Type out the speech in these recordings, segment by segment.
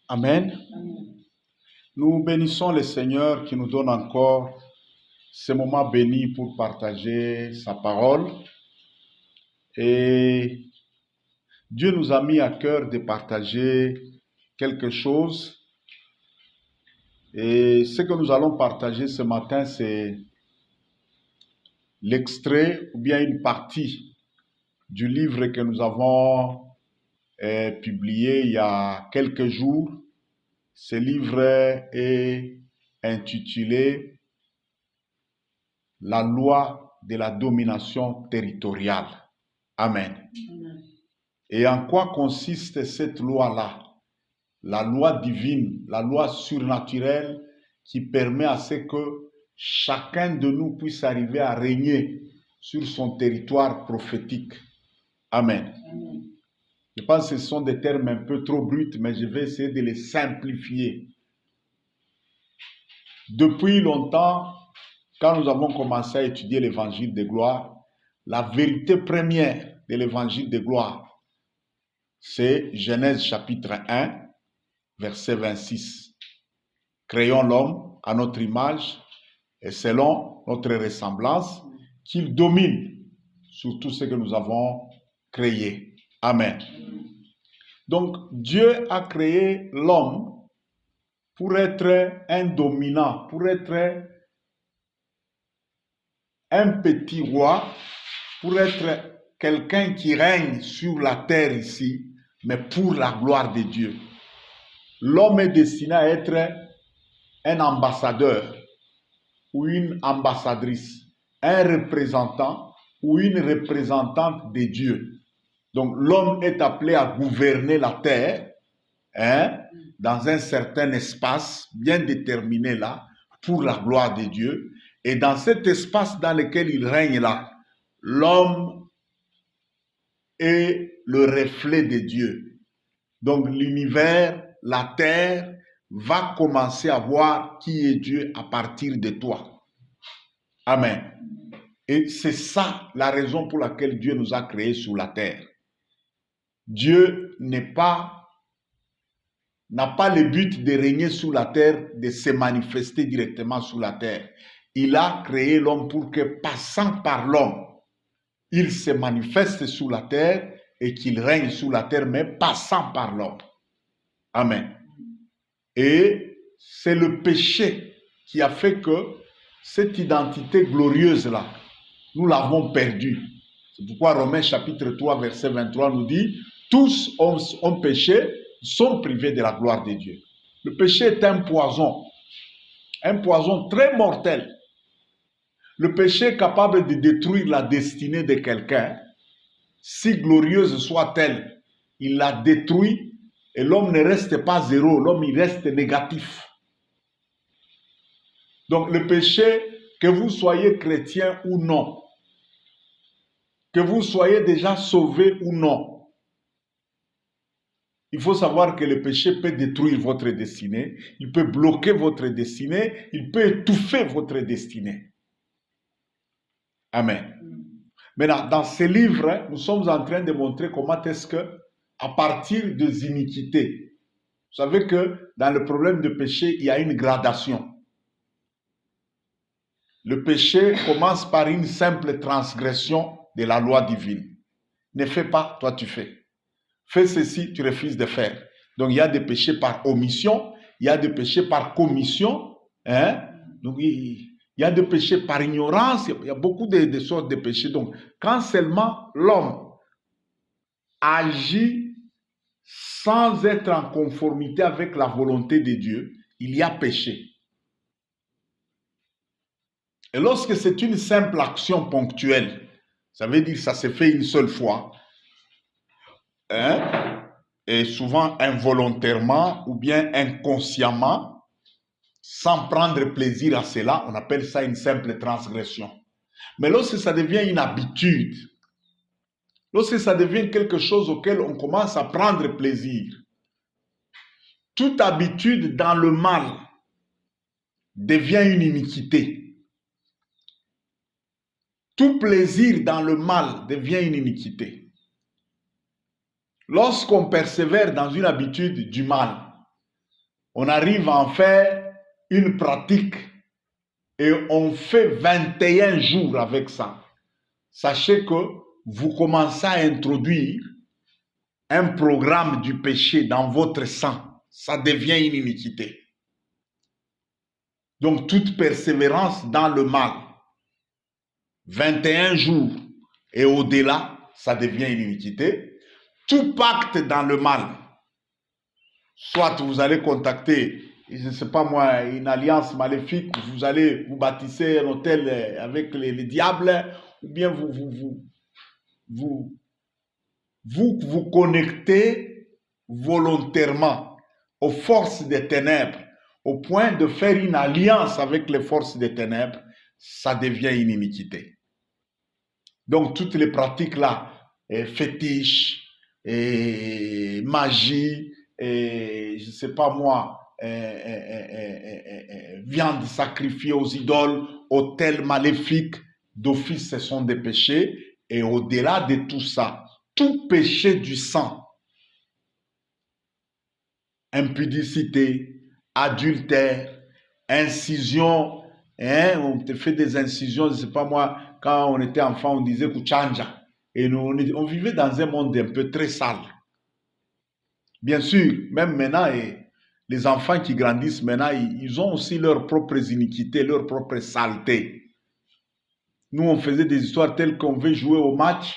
Amen. Nous bénissons le Seigneur qui nous donne encore ce moment béni pour partager sa parole. Et Dieu nous a mis à cœur de partager quelque chose. Et ce que nous allons partager ce matin, c'est l'extrait ou bien une partie du livre que nous avons publié il y a quelques jours. Ce livre est intitulé « La loi de la domination territoriale ». Amen. Et en quoi consiste cette loi-là? La loi divine, la loi surnaturelle qui permet à ce que chacun de nous puisse arriver à régner sur son territoire prophétique. Amen. Je pense que ce sont des termes un peu trop bruts, mais je vais essayer de les simplifier. Depuis longtemps, quand nous avons commencé à étudier l'évangile de gloire, la vérité première de l'évangile de gloire, c'est Genèse chapitre 1, verset 26. Créons l'homme à notre image et selon notre ressemblance, qu'il domine sur tout ce que nous avons créé. Amen. Donc, Dieu a créé l'homme pour être un dominant, pour être un petit roi, pour être quelqu'un qui règne sur la terre ici, mais pour la gloire de Dieu. L'homme est destiné à être un ambassadeur ou une ambassadrice, un représentant ou une représentante de Dieu. Donc l'homme est appelé à gouverner la terre, dans un certain espace bien déterminé là, pour la gloire de Dieu. Et dans cet espace dans lequel il règne là, l'homme est le reflet de Dieu. Donc l'univers, la terre, va commencer à voir qui est Dieu à partir de toi. Amen. Et c'est ça la raison pour laquelle Dieu nous a créés sur la terre. Dieu n'a pas le but de régner sur la terre, de se manifester directement sur la terre. Il a créé l'homme pour que, passant par l'homme, il se manifeste sur la terre et qu'il règne sur la terre, mais passant par l'homme. Amen. Et c'est le péché qui a fait que cette identité glorieuse-là, nous l'avons perdue. C'est pourquoi Romains chapitre 3, verset 23 nous dit « Tous ont péché, sont privés de la gloire de Dieu ». Le péché est un poison très mortel. Le péché est capable de détruire la destinée de quelqu'un, si glorieuse soit-elle. Il la détruit et l'homme ne reste pas zéro, l'homme il reste négatif. Donc le péché, que vous soyez chrétien ou non, que vous soyez déjà sauvé ou non, il faut savoir que le péché peut détruire votre destinée, il peut bloquer votre destinée, il peut étouffer votre destinée. Amen. Maintenant, dans ce livre, nous sommes en train de montrer comment est-ce que, à partir des iniquités, vous savez que dans le problème de péché, il y a une gradation. Le péché commence par une simple transgression de la loi divine. Ne fais pas, toi tu fais. Fais ceci, tu refuses de faire. Donc il y a des péchés par omission, il y a des péchés par commission, Donc il y a des péchés par ignorance, il y a beaucoup de sortes de péchés. Donc quand seulement l'homme agit sans être en conformité avec la volonté de Dieu, il y a péché. Et lorsque c'est une simple action ponctuelle, ça veut dire que ça se fait une seule fois, et souvent involontairement ou bien inconsciemment, sans prendre plaisir à cela, on appelle ça une simple transgression. Mais lorsque ça devient une habitude, lorsque ça devient quelque chose auquel on commence à prendre plaisir, toute habitude dans le mal devient une iniquité. Tout plaisir dans le mal devient une iniquité. Lorsqu'on persévère dans une habitude du mal, on arrive à en faire une pratique et on fait 21 jours avec ça. Sachez que vous commencez à introduire un programme du péché dans votre sang. Ça devient une iniquité. Donc, toute persévérance dans le mal, 21 jours et au-delà, ça devient une iniquité. Tout pacte dans le mal, soit vous allez contacter, je ne sais pas moi, une alliance maléfique, vous allez vous bâtisser un hôtel avec les diables, ou bien vous connectez volontairement aux forces des ténèbres, au point de faire une alliance avec les forces des ténèbres, ça devient une iniquité. Donc, toutes les pratiques là, fétiches, magie, je ne sais pas moi, viande sacrifiée aux idoles, autels maléfiques, d'office, ce sont des péchés. Et au-delà de tout ça, tout péché du sang, impudicité, adultère, incision, on te fait des incisions, je ne sais pas moi, quand on était enfant, on disait kuchanja. Et nous, on vivait dans un monde un peu très sale. Bien sûr, même maintenant, les enfants qui grandissent maintenant, ils ont aussi leurs propres iniquités, leurs propres saletés. Nous, on faisait des histoires telles qu'on veut jouer au match,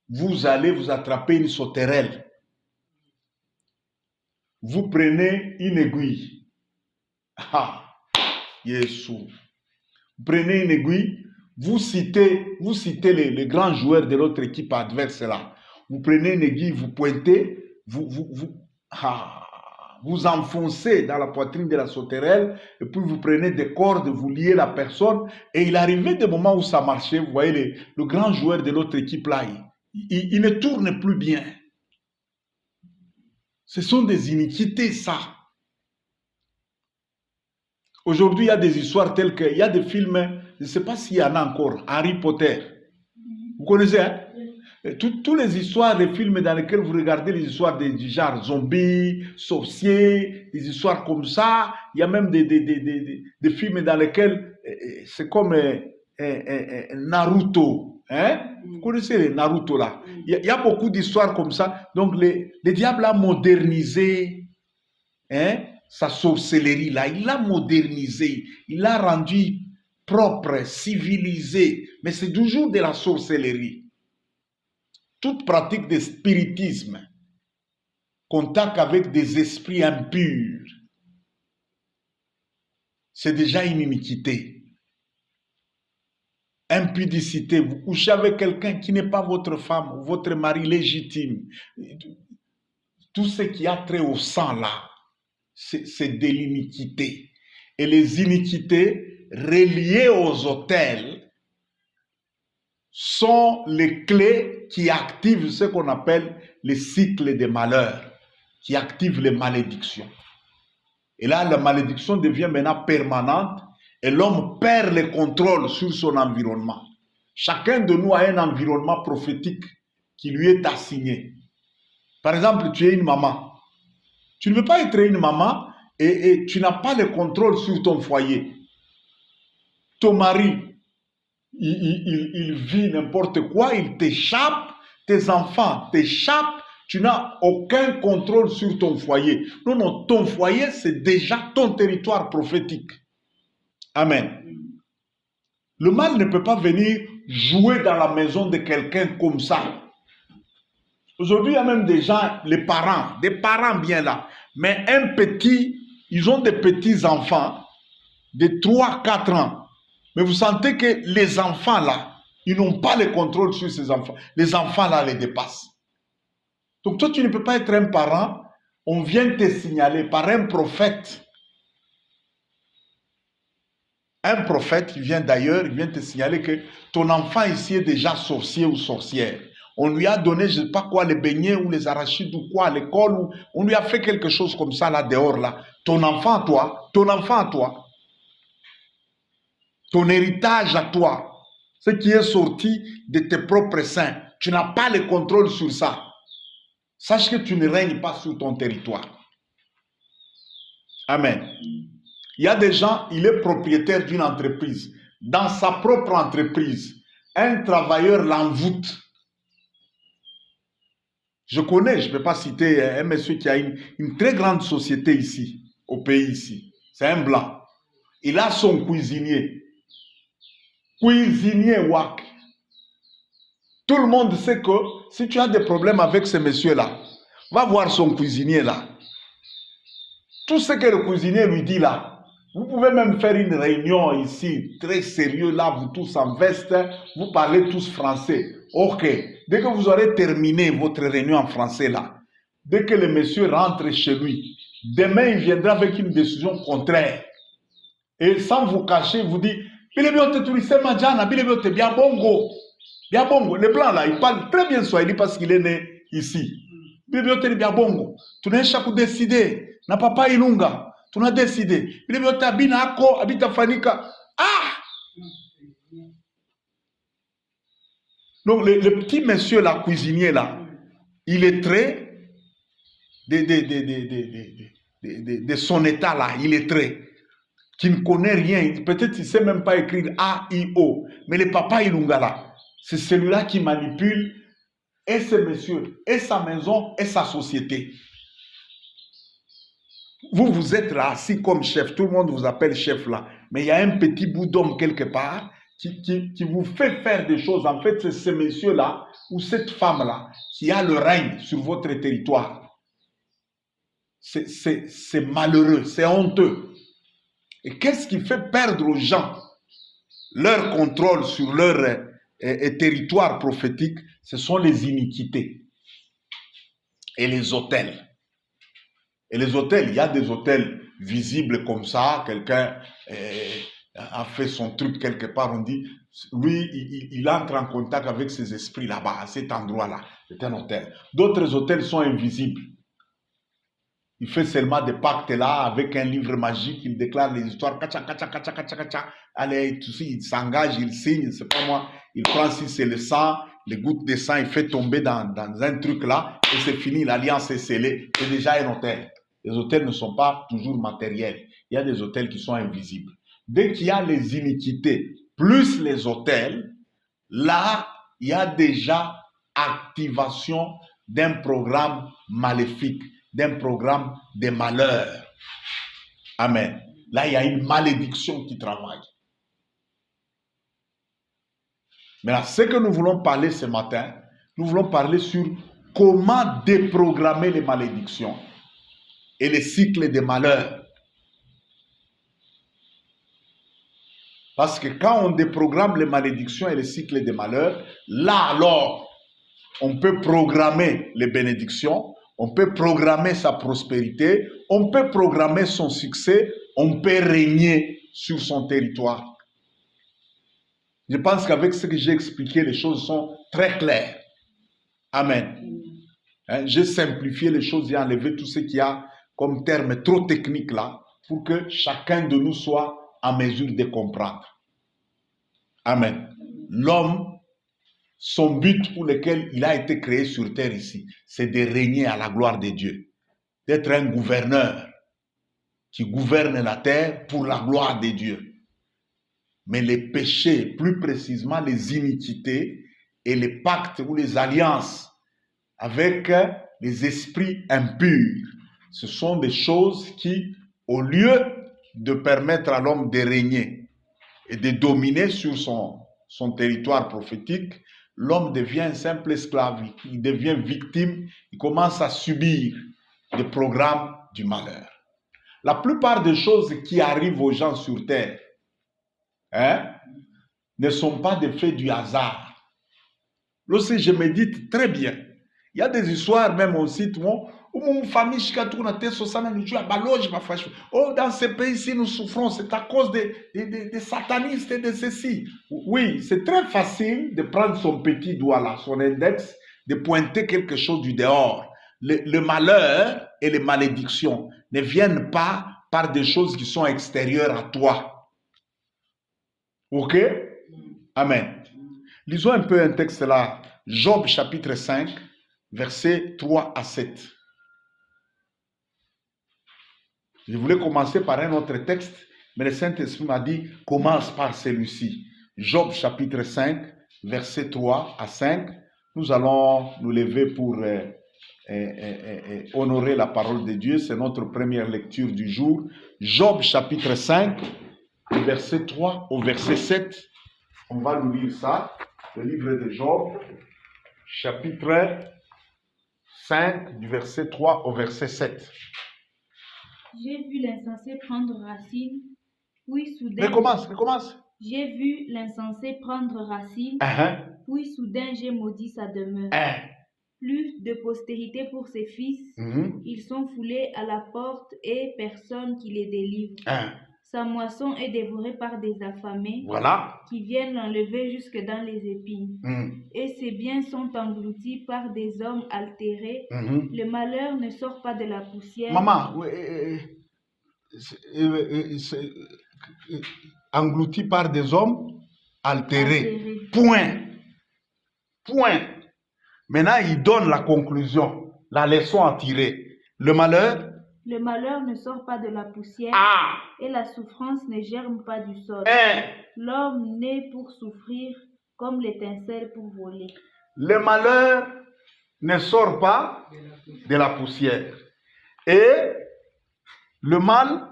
vous allez vous attraper une sauterelle. Vous prenez une aiguille. Ah, Yeshua. Vous prenez une aiguille, vous citez les grands joueurs de l'autre équipe adverse là. Vous prenez une aiguille, vous pointez, vous enfoncez dans la poitrine de la sauterelle, et puis vous prenez des cordes, vous liez la personne, et il arrivait des moments où ça marchait, vous voyez, le grand joueur de l'autre équipe là, il ne tourne plus bien. Ce sont des iniquités, ça. Aujourd'hui, il y a des histoires telles que, il y a des films, je ne sais pas s'il y en a encore, Harry Potter. Vous connaissez, hein? Toutes les histoires, les films dans lesquels vous regardez les histoires du genre zombies, sorciers, des histoires comme ça. Il y a même des films dans lesquels c'est comme Naruto. Hein? Vous connaissez les Naruto là? Il y a beaucoup d'histoires comme ça. Donc, le diable a modernisé sa sorcellerie là. Il l'a modernisé. Il l'a rendu propre, civilisé. Mais c'est toujours de la sorcellerie. Toute pratique de spiritisme, contact avec des esprits impurs, c'est déjà une iniquité. Impudicité, vous couchez avec quelqu'un qui n'est pas votre femme ou votre mari légitime. Tout ce qui a trait au sang là, c'est de l'iniquité. Et les iniquités reliées aux autels sont les clés qui activent ce qu'on appelle les cycles de malheur, qui activent les malédictions. Et là, la malédiction devient maintenant permanente et l'homme perd le contrôle sur son environnement. Chacun de nous a un environnement prophétique qui lui est assigné. Par exemple, tu es une maman. Tu ne veux pas être une maman et tu n'as pas le contrôle sur ton foyer. Ton mari, il vit n'importe quoi, il t'échappe, tes enfants t'échappent, tu n'as aucun contrôle sur ton foyer. Non, non, ton foyer, c'est déjà ton territoire prophétique. Amen. Le mal ne peut pas venir jouer dans la maison de quelqu'un comme ça. Aujourd'hui, il y a même des gens, des parents bien là, mais un petit, ils ont des petits enfants de 3-4 ans. Mais vous sentez que les enfants là, ils n'ont pas le contrôle sur ces enfants. Les enfants là les dépassent. Donc toi, tu ne peux pas être un parent. On vient te signaler par un prophète. Un prophète qui vient d'ailleurs, il vient te signaler que ton enfant ici est déjà sorcier ou sorcière. On lui a donné, je ne sais pas quoi, les beignets ou les arachides ou quoi à l'école. Ou on lui a fait quelque chose comme ça là dehors là. Ton enfant à toi, ton héritage à toi, ce qui est sorti de tes propres seins, tu n'as pas le contrôle sur ça. Sache que tu ne règnes pas sur ton territoire. Amen. Il y a des gens, il est propriétaire d'une entreprise. Dans sa propre entreprise, un travailleur l'envoûte. Je connais, je ne peux pas citer un monsieur qui a une très grande société ici, au pays ici. C'est un blanc. Il a son cuisinier. Cuisinier WAC. Tout le monde sait que si tu as des problèmes avec ce monsieur-là, va voir son cuisinier là. Tout ce que le cuisinier lui dit là, vous pouvez même faire une réunion ici, très sérieux, là, vous tous en veste, vous parlez tous français. Ok, dès que vous aurez terminé votre réunion en français là, dès que le monsieur rentre chez lui, demain il viendra avec une décision contraire. Et sans vous cacher, il vous dit, bien bongo. Bien bongo. Les blancs là, ils parlent très bien Swahili parce qu'il est né ici. Bien bongo. Tu n'as pas décidé. Na papa ilunga. Tu n'as décidé. Ah! Donc le petit monsieur là, cuisinier là, il est très de son état là, il est très qui ne connaît rien. Peut-être il ne sait même pas écrire A, I, O. Mais le papa ilunga là, c'est celui-là qui manipule et ce monsieur, et sa maison, et sa société. Vous êtes là, assis comme chef, tout le monde vous appelle chef là, mais il y a un petit bout d'homme quelque part qui vous fait faire des choses. En fait, c'est ce monsieur-là ou cette femme-là qui a le règne sur votre territoire. C'est malheureux, c'est honteux. Et qu'est-ce qui fait perdre aux gens leur contrôle sur leur territoire prophétique? Ce sont les iniquités et les autels. Et les autels, il y a des autels visibles comme ça, quelqu'un a fait son truc quelque part, on dit, lui, il entre en contact avec ces esprits là-bas, à cet endroit-là, c'est un autel. D'autres autels sont invisibles. Il fait seulement des pactes là, avec un livre magique, il déclare les histoires, allez, tout ça, il s'engage, il signe, c'est pas moi, il prend si c'est le sang, les gouttes de sang, il fait tomber dans un truc là, et c'est fini, l'alliance est scellée, c'est déjà un autel. Les autels ne sont pas toujours matériels. Il y a des autels qui sont invisibles. Dès qu'il y a les iniquités, plus les autels, là, il y a déjà activation d'un programme maléfique, d'un programme de malheur. Amen. Là, il y a une malédiction qui travaille. Maintenant, ce que nous voulons parler ce matin, nous voulons parler sur comment déprogrammer les malédictions et les cycles de malheur. Parce que quand on déprogramme les malédictions et les cycles de malheur, là alors, on peut programmer les bénédictions, on peut programmer sa prospérité, on peut programmer son succès, on peut régner sur son territoire. Je pense qu'avec ce que j'ai expliqué, les choses sont très claires. Amen. J'ai simplifié les choses et enlevé tout ce qu'il y a comme terme trop technique là, pour que chacun de nous soit en mesure de comprendre. Amen. L'homme, son but pour lequel il a été créé sur terre ici, c'est de régner à la gloire de Dieu. D'être un gouverneur qui gouverne la terre pour la gloire de Dieu. Mais les péchés, plus précisément les iniquités et les pactes ou les alliances avec les esprits impurs, ce sont des choses qui, au lieu de permettre à l'homme de régner et de dominer sur son territoire prophétique, l'homme devient un simple esclave, il devient victime, il commence à subir des programmes du malheur. La plupart des choses qui arrivent aux gens sur terre ne sont pas des faits du hasard. Lorsque je médite très bien, il y a des histoires même au site où dans ce pays-ci, nous souffrons, c'est à cause des satanistes et de ceci. Oui, c'est très facile de prendre son petit doigt là, son index, de pointer quelque chose du dehors. Le malheur et les malédictions ne viennent pas par des choses qui sont extérieures à toi. Ok? Amen. Lisons un peu un texte là, Job chapitre 5, versets 3 à 7. Je voulais commencer par un autre texte, mais le Saint-Esprit m'a dit, commence par celui-ci. Job chapitre 5, versets 3 à 5. Nous allons nous lever pour honorer la parole de Dieu. C'est notre première lecture du jour. Job chapitre 5, verset 3 au verset 7. On va nous lire ça. Le livre de Job, chapitre 5, du verset 3 au verset 7. J'ai vu l'insensé prendre racine, puis soudain... Mais commence. J'ai vu l'insensé prendre racine, puis soudain j'ai maudit sa demeure. Plus de postérité pour ses fils, ils sont foulés à la porte et personne qui les délivre. Sa moisson est dévorée par des affamés qui viennent l'enlever jusque dans les épines. Et ses biens sont engloutis par des hommes altérés. Le malheur ne sort pas de la poussière. Maman, englouti par des hommes altérés. Point. Maintenant, il donne la conclusion, la leçon à tirer. Le malheur ne sort pas de la poussière et la souffrance ne germe pas du sol. L'homme naît pour souffrir comme l'étincelle pour voler. Le malheur ne sort pas de la poussière et le mal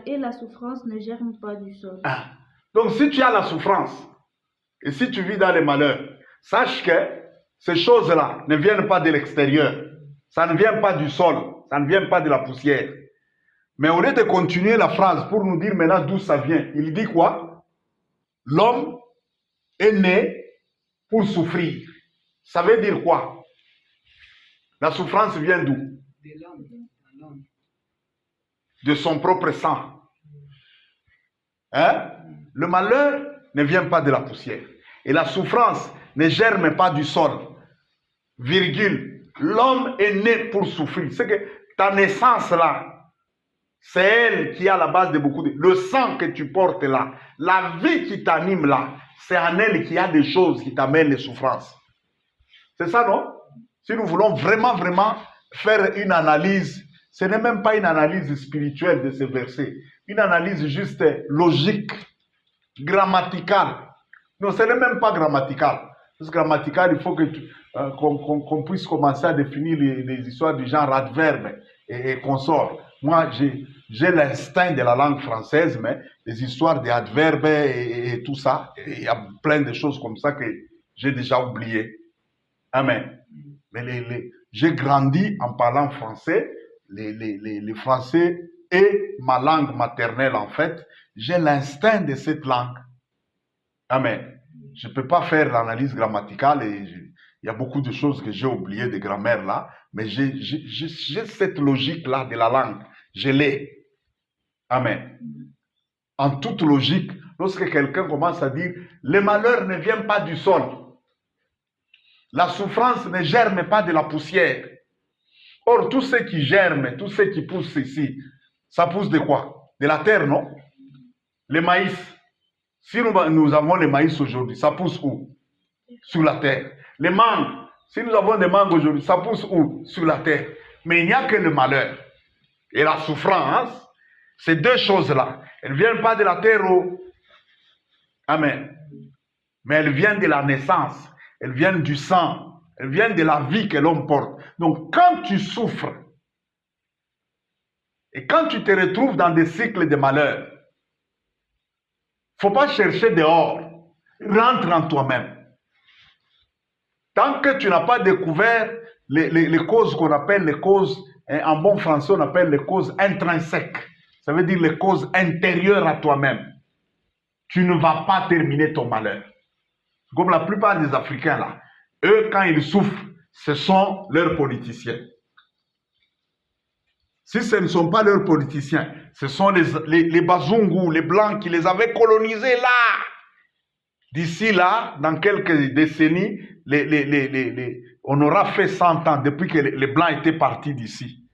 et la souffrance ne germe pas du sol. Donc si tu as la souffrance et si tu vis dans le malheur, sache que ces choses-là ne viennent pas de l'extérieur. Ça ne vient pas du sol. Ça ne vient pas de la poussière. Mais au lieu de continuer la phrase pour nous dire maintenant d'où ça vient, il dit quoi? L'homme est né pour souffrir. Ça veut dire quoi? La souffrance vient d'où? De l'homme. De son propre sang. Le malheur ne vient pas de la poussière. Et la souffrance ne germe pas du sol. Virgule. L'homme est né pour souffrir. C'est que ta naissance là, c'est elle qui est à la base de beaucoup de... Le sang que tu portes là, la vie qui t'anime là, c'est en elle qu'il y a des choses qui t'amènent les souffrances. C'est ça, non? Si nous voulons vraiment faire une analyse, ce n'est même pas une analyse spirituelle de ces versets, une analyse juste logique, grammaticale. Non, ce n'est même pas grammatical. Parce que grammatical, il faut que qu'on puisse commencer à définir les histoires du genre adverbe et consorts. Moi, j'ai l'instinct de la langue française, mais les histoires des adverbes et tout ça, il y a plein de choses comme ça que j'ai déjà oubliées. Amen. Mais j'ai grandi en parlant français. Les français est ma langue maternelle en fait. J'ai l'instinct de cette langue. Amen. Je ne peux pas faire l'analyse grammaticale et il y a beaucoup de choses que j'ai oubliées de grammaire là, mais j'ai cette logique-là de la langue. Je l'ai. Amen. En toute logique, lorsque quelqu'un commence à dire « le malheur ne vient pas du sol, la souffrance ne germe pas de la poussière ». Or, tout ce qui germe, tout ce qui pousse ici, ça pousse de quoi? De la terre, non? Le maïs. Si nous avons le maïs aujourd'hui, ça pousse où? Sur la terre. Les mangues, si nous avons des mangues aujourd'hui, ça pousse où? Sur la terre. Mais il n'y a que le malheur et la souffrance. Ces deux choses-là, elles ne viennent pas de la terre. Amen. Mais elles viennent de la naissance. Elles viennent du sang. Elles viennent de la vie que l'homme porte. Donc, quand tu souffres et quand tu te retrouves dans des cycles de malheur, il ne faut pas chercher dehors. Rentre en toi-même. Tant que tu n'as pas découvert les causes qu'on appelle les causes, en bon français, on appelle les causes intrinsèques. Ça veut dire les causes intérieures à toi-même. Tu ne vas pas terminer ton malheur. Comme la plupart des Africains là. Eux, quand ils souffrent, ce sont leurs politiciens. Si ce ne sont pas leurs politiciens, ce sont les Bazungu, les Blancs qui les avaient colonisés là. D'ici là, dans quelques décennies, on aura fait 100 ans depuis que les Blancs étaient partis d'ici.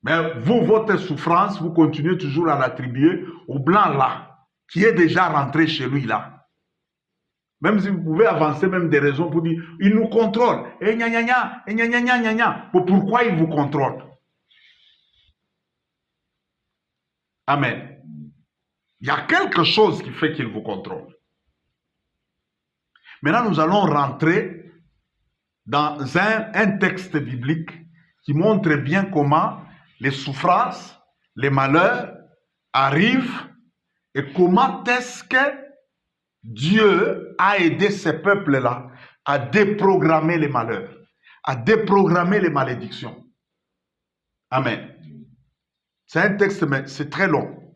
Mais vous, votre souffrance, vous continuez toujours à l'attribuer aux Blancs là, qui est déjà rentré chez lui là. Même si vous pouvez avancer même des raisons pour dire, il nous contrôle. Et gna gna gna, et gna gna gna gna gna. Pourquoi il vous contrôle? Amen. Il y a quelque chose qui fait qu'il vous contrôle. Maintenant, nous allons rentrer dans un texte biblique qui montre bien comment les souffrances, les malheurs arrivent et comment est-ce que Dieu a aidé ces peuples-là à déprogrammer les malheurs, à déprogrammer les malédictions. Amen. C'est un texte, mais c'est très long.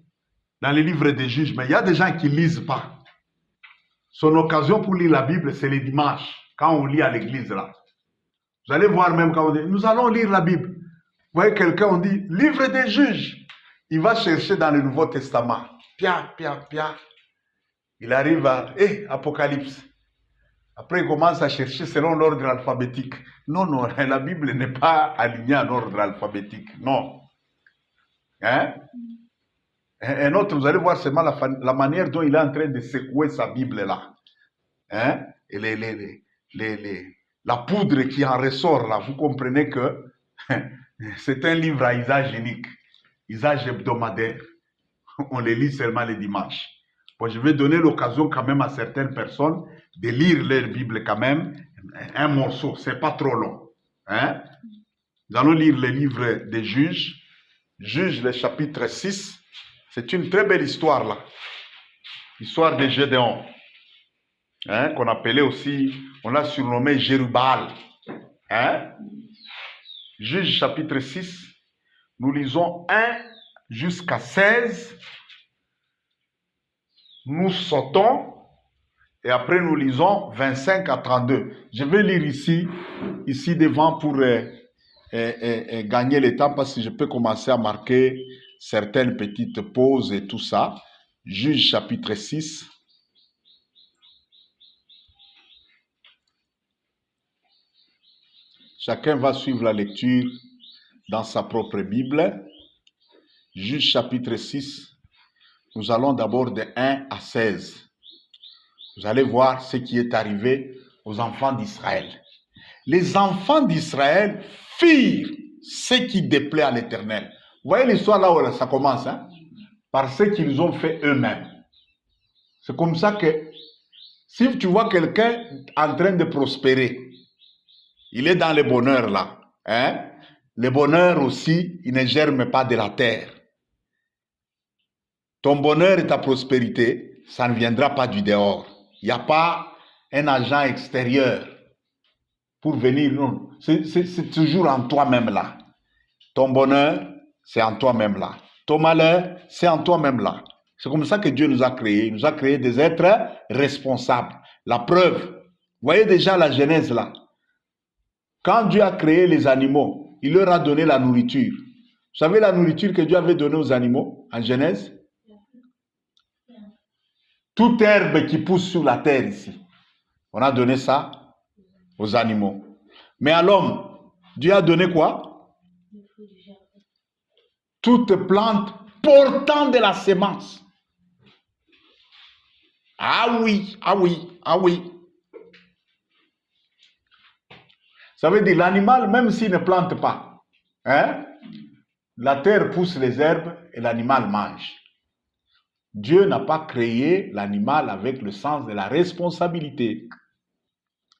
Dans les livres des juges, mais il y a des gens qui ne lisent pas. Son occasion pour lire la Bible, c'est les dimanches, quand on lit à l'église là. Vous allez voir même quand on dit, nous allons lire la Bible. Vous voyez quelqu'un, on dit, livre des juges. Il va chercher dans le Nouveau Testament. Pia. Il arrive à, Apocalypse. Après, il commence à chercher selon l'ordre alphabétique. Non, la Bible n'est pas alignée en ordre alphabétique. Non. Hein? Un autre, vous allez voir seulement la manière dont il est en train de secouer sa Bible là. Hein? Et la poudre qui en ressort là, vous comprenez que c'est un livre à usage unique, usage hebdomadaire. On les lit seulement les dimanches. Bon, je vais donner l'occasion quand même à certaines personnes de lire leur Bible quand même, un morceau, c'est pas trop long. Hein? Nous allons lire le livre des Juges, Juges le chapitre 6. C'est une très belle histoire là. L'histoire de Gédéon. Hein, qu'on appelait aussi, on l'a surnommé Jérubbaal. Hein? Juge chapitre 6, nous lisons 1 jusqu'à 16. Nous sautons et après nous lisons 25 à 32. Je vais lire ici devant pour gagner le temps parce que je peux commencer à marquer certaines petites pauses et tout ça. Juge chapitre 6. Chacun va suivre la lecture dans sa propre Bible. Juge chapitre 6. Nous allons d'abord de 1 à 16. Vous allez voir ce qui est arrivé aux enfants d'Israël. Les enfants d'Israël firent ce qui déplaît à l'Éternel. Vous voyez l'histoire là où ça commence, hein? Par ce qu'ils ont fait eux-mêmes. C'est comme ça que si tu vois quelqu'un en train de prospérer, il est dans le bonheur là. Hein? Le bonheur aussi, il ne germe pas de la terre. Ton bonheur et ta prospérité, ça ne viendra pas du dehors. Il n'y a pas un agent extérieur pour venir. Non, c'est toujours en toi-même là. Ton bonheur, c'est en toi-même là. Ton malheur, c'est en toi-même là. C'est comme ça que Dieu nous a créés. Il nous a créés des êtres responsables. La preuve, vous voyez déjà la Genèse là. Quand Dieu a créé les animaux, il leur a donné la nourriture. Vous savez la nourriture que Dieu avait donnée aux animaux en Genèse? Toute herbe qui pousse sur la terre ici. On a donné ça aux animaux. Mais à l'homme, Dieu a donné quoi? Toute plante portant de la sémence. Ah oui. Ça veut dire l'animal, même s'il ne plante pas, hein, la terre pousse les herbes et l'animal mange. Dieu n'a pas créé l'animal avec le sens de la responsabilité.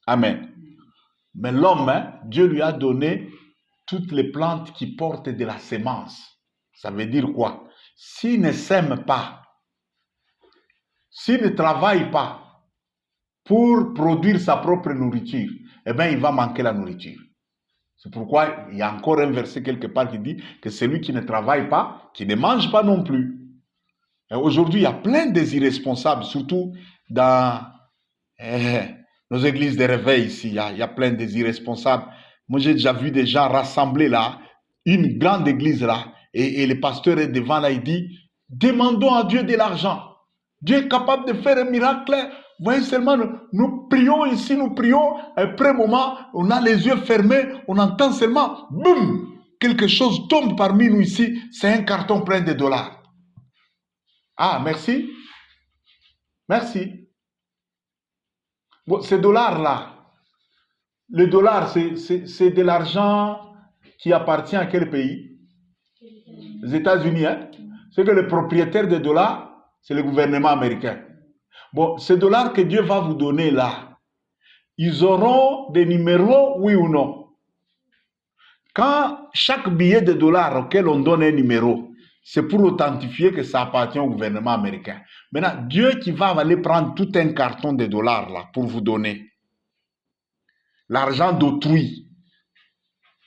Amen. Mais l'homme, hein, Dieu lui a donné toutes les plantes qui portent de la sémence. Ça veut dire quoi? S'il ne sème pas, s'il ne travaille pas pour produire sa propre nourriture, eh bien, il va manquer la nourriture. C'est pourquoi il y a encore un verset quelque part qui dit que celui qui ne travaille pas, qui ne mange pas non plus. Aujourd'hui, il y a plein des irresponsables, surtout dans nos églises de réveil ici. Il y a plein des irresponsables. Moi, j'ai déjà vu des gens rassemblés là, une grande église là, et le pasteur est devant là, il dit, demandons à Dieu de l'argent. Dieu est capable de faire un miracle. Vous voyez seulement, nous prions ici, nous prions, après un moment, on a les yeux fermés, on entend seulement, boum, quelque chose tombe parmi nous ici, c'est un carton plein de dollars. Ah, merci. Merci. Bon, ces dollars-là, le dollar, c'est de l'argent qui appartient à quel pays? Les États-Unis, hein? c'est que le propriétaire des dollars, c'est le gouvernement américain. Bon, ces dollars que Dieu va vous donner là, ils auront des numéros, oui ou non? Quand chaque billet de dollars auquel on donne un numéro, c'est pour authentifier que ça appartient au gouvernement américain. Maintenant, Dieu qui va aller prendre tout un carton de dollars là pour vous donner l'argent d'autrui.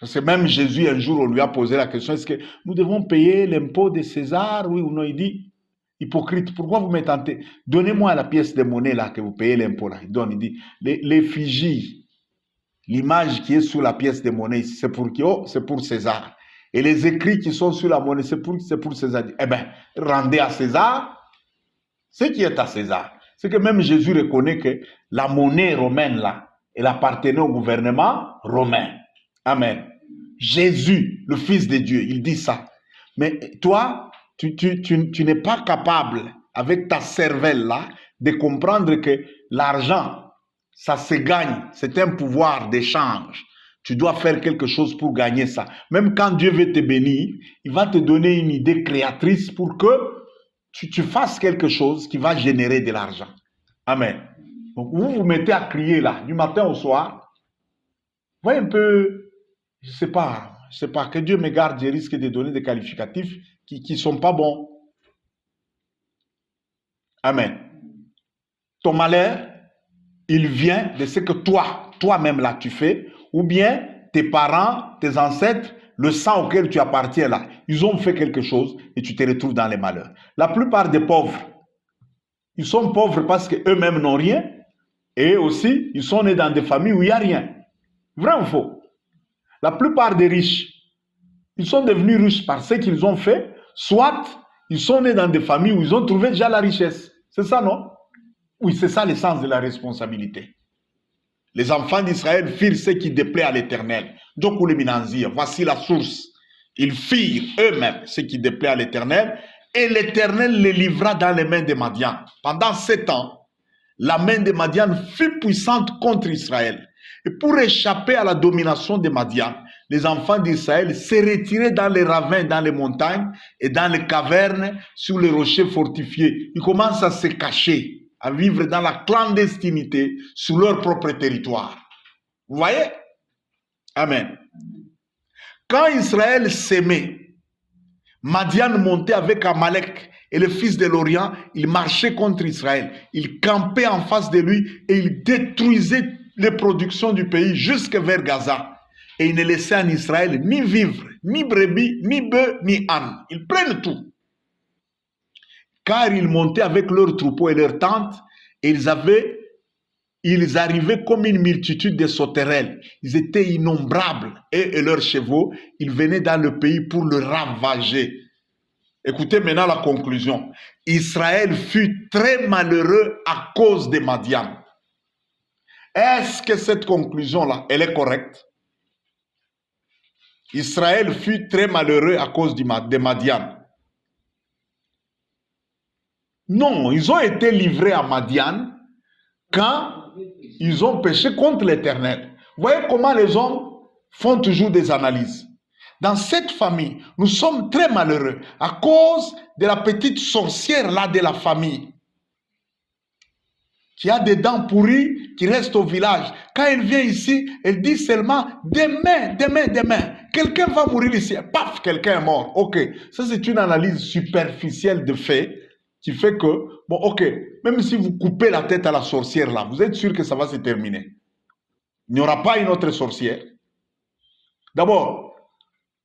Parce que même Jésus, un jour, on lui a posé la question, est-ce que nous devons payer l'impôt de César, oui ou non? Il dit, hypocrite, pourquoi vous me tentez? Donnez-moi la pièce de monnaie là que vous payez l'impôt là. Il donne, il dit, l'effigie, l'image qui est sous la pièce de monnaie, c'est pour qui? Oh, c'est pour César. Et les écrits qui sont sur la monnaie, c'est pour César. Eh bien, rendez à César ce qui est à César. C'est que même Jésus reconnaît que la monnaie romaine là, elle appartenait au gouvernement romain. Amen. Jésus, le Fils de Dieu, il dit ça. Mais toi, tu n'es pas capable, avec ta cervelle là, de comprendre que l'argent, ça se gagne. C'est un pouvoir d'échange. Tu dois faire quelque chose pour gagner ça. Même quand Dieu veut te bénir, il va te donner une idée créatrice pour que tu fasses quelque chose qui va générer de l'argent. Amen. Donc vous vous mettez à crier là, du matin au soir. Voyez un peu, je sais pas, que Dieu me garde, je risque de donner des qualificatifs qui ne sont pas bons. Amen. Ton malheur, il vient de ce que toi-même là tu fais, ou bien tes parents, tes ancêtres, le sang auquel tu appartiens là, ils ont fait quelque chose et tu te retrouves dans les malheurs. La plupart des pauvres, ils sont pauvres parce qu'eux-mêmes n'ont rien et aussi ils sont nés dans des familles où il n'y a rien. Vrai ou faux? La plupart des riches, ils sont devenus riches par ce qu'ils ont fait, soit ils sont nés dans des familles où ils ont trouvé déjà la richesse. C'est ça, non? Oui, c'est ça l'essence de la responsabilité. Les enfants d'Israël firent ce qui déplaît à l'Éternel. Voici la source. Ils firent eux-mêmes ce qui déplaît à l'Éternel et l'Éternel les livra dans les mains de Madian. Pendant 7 ans, la main de Madian fut puissante contre Israël. Et pour échapper à la domination de Madian, les enfants d'Israël se retiraient dans les ravins, dans les montagnes et dans les cavernes sur les rochers fortifiés. Ils commencent à se cacher, à vivre dans la clandestinité sur leur propre territoire. Vous voyez? Amen. Quand Israël s'aimait, Madian montait avec Amalek et le fils de l'Orient, il marchait contre Israël. Il campait en face de lui et il détruisait les productions du pays jusque vers Gaza. Et il ne laissait en Israël ni vivre, ni brebis, ni bœufs, ni ânes. Ils prennent tout. Car ils montaient avec leurs troupeaux et leurs tentes, et ils arrivaient comme une multitude de sauterelles. Ils étaient innombrables, et leurs chevaux, ils venaient dans le pays pour le ravager. Écoutez maintenant la conclusion. Israël fut très malheureux à cause de Madian. Est-ce que cette conclusion-là, elle est correcte? Israël fut très malheureux à cause de Madian. Non, ils ont été livrés à Madian quand ils ont péché contre l'Éternel. Vous voyez comment les hommes font toujours des analyses. Dans cette famille, nous sommes très malheureux à cause de la petite sorcière là de la famille qui a des dents pourries, qui reste au village. Quand elle vient ici, elle dit seulement demain. Quelqu'un va mourir ici. Paf, quelqu'un est mort. Ok, ça c'est une analyse superficielle de faits qui fait que, bon ok, même si vous coupez la tête à la sorcière là, vous êtes sûr que ça va se terminer. Il n'y aura pas une autre sorcière. D'abord,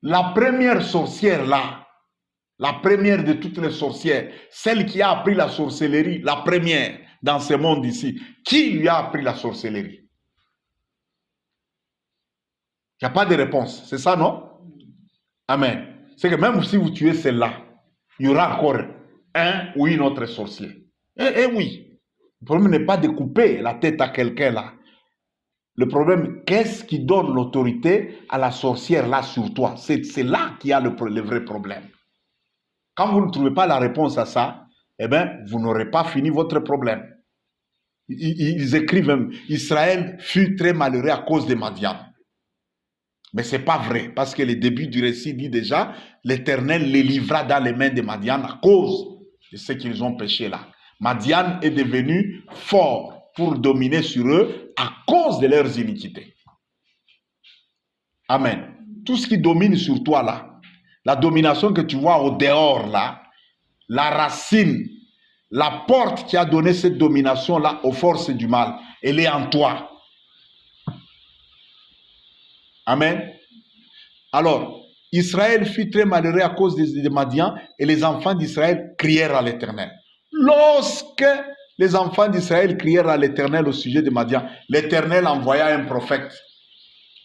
la première sorcière là, la première de toutes les sorcières, celle qui a appris la sorcellerie, la première dans ce monde ici, qui lui a appris la sorcellerie? Il n'y a pas de réponse, c'est ça, non? Amen. C'est que même si vous tuez celle-là, il y aura encore un ou une autre sorcier. Eh oui, le problème n'est pas de couper la tête à quelqu'un là. Le problème, qu'est-ce qui donne l'autorité à la sorcière là sur toi? C'est là qu'il y a le vrai problème. Quand vous ne trouvez pas la réponse à ça, eh bien, vous n'aurez pas fini votre problème. Ils écrivent même, Israël fut très malheureux à cause de Madian. Mais ce n'est pas vrai, parce que le début du récit dit déjà, l'Éternel les livra dans les mains de Madian à cause de ce qu'ils ont péché là. Madian est devenu fort pour dominer sur eux à cause de leurs iniquités. Amen. Tout ce qui domine sur toi là, la domination que tu vois au dehors là, la racine, la porte qui a donné cette domination là aux forces du mal, elle est en toi. Amen. Alors, Israël fut très malheureux à cause des Madians et les enfants d'Israël crièrent à l'Éternel. Lorsque les enfants d'Israël crièrent à l'Éternel au sujet des Madians, l'Éternel envoya un prophète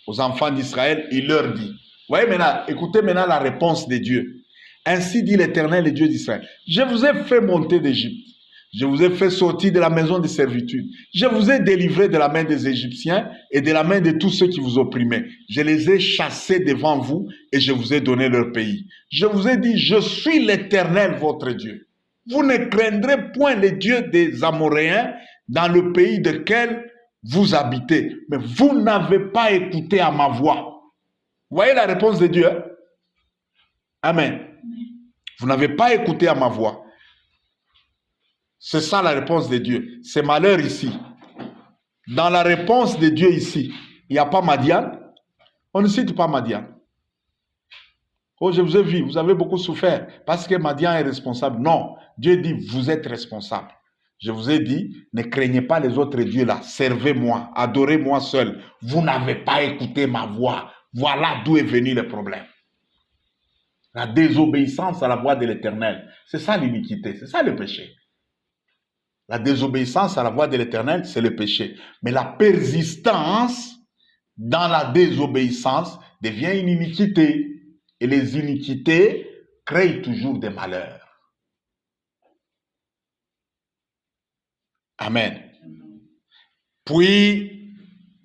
aux enfants d'Israël, il leur dit, voyez maintenant, écoutez maintenant la réponse de Dieu. Ainsi dit l'Éternel, le Dieu d'Israël, je vous ai fait monter d'Égypte, je vous ai fait sortir de la maison de servitude, je vous ai délivré de la main des Égyptiens et de la main de tous ceux qui vous opprimaient. Je les ai chassés devant vous et je vous ai donné leur pays. Je vous ai dit, je suis l'Éternel, votre Dieu. Vous ne craindrez point les dieux des Amoréens dans le pays de quel vous habitez. Mais vous n'avez pas écouté à ma voix. Vous voyez la réponse de Dieu? Hein? Amen. Vous n'avez pas écouté à ma voix. C'est ça la réponse de Dieu. C'est malheur ici. Dans la réponse de Dieu ici, il n'y a pas Madian. On ne cite pas Madian. Oh, je vous ai vu, vous avez beaucoup souffert parce que Madian est responsable. Non, Dieu dit, vous êtes responsable. Je vous ai dit, ne craignez pas les autres dieux là, servez-moi, adorez-moi seul. Vous n'avez pas écouté ma voix. Voilà d'où est venu le problème. La désobéissance à la voix de l'Éternel. C'est ça l'iniquité, c'est ça le péché. La désobéissance à la voix de l'Éternel, c'est le péché. Mais la persistance dans la désobéissance devient une iniquité. Et les iniquités créent toujours des malheurs. Amen. Puis,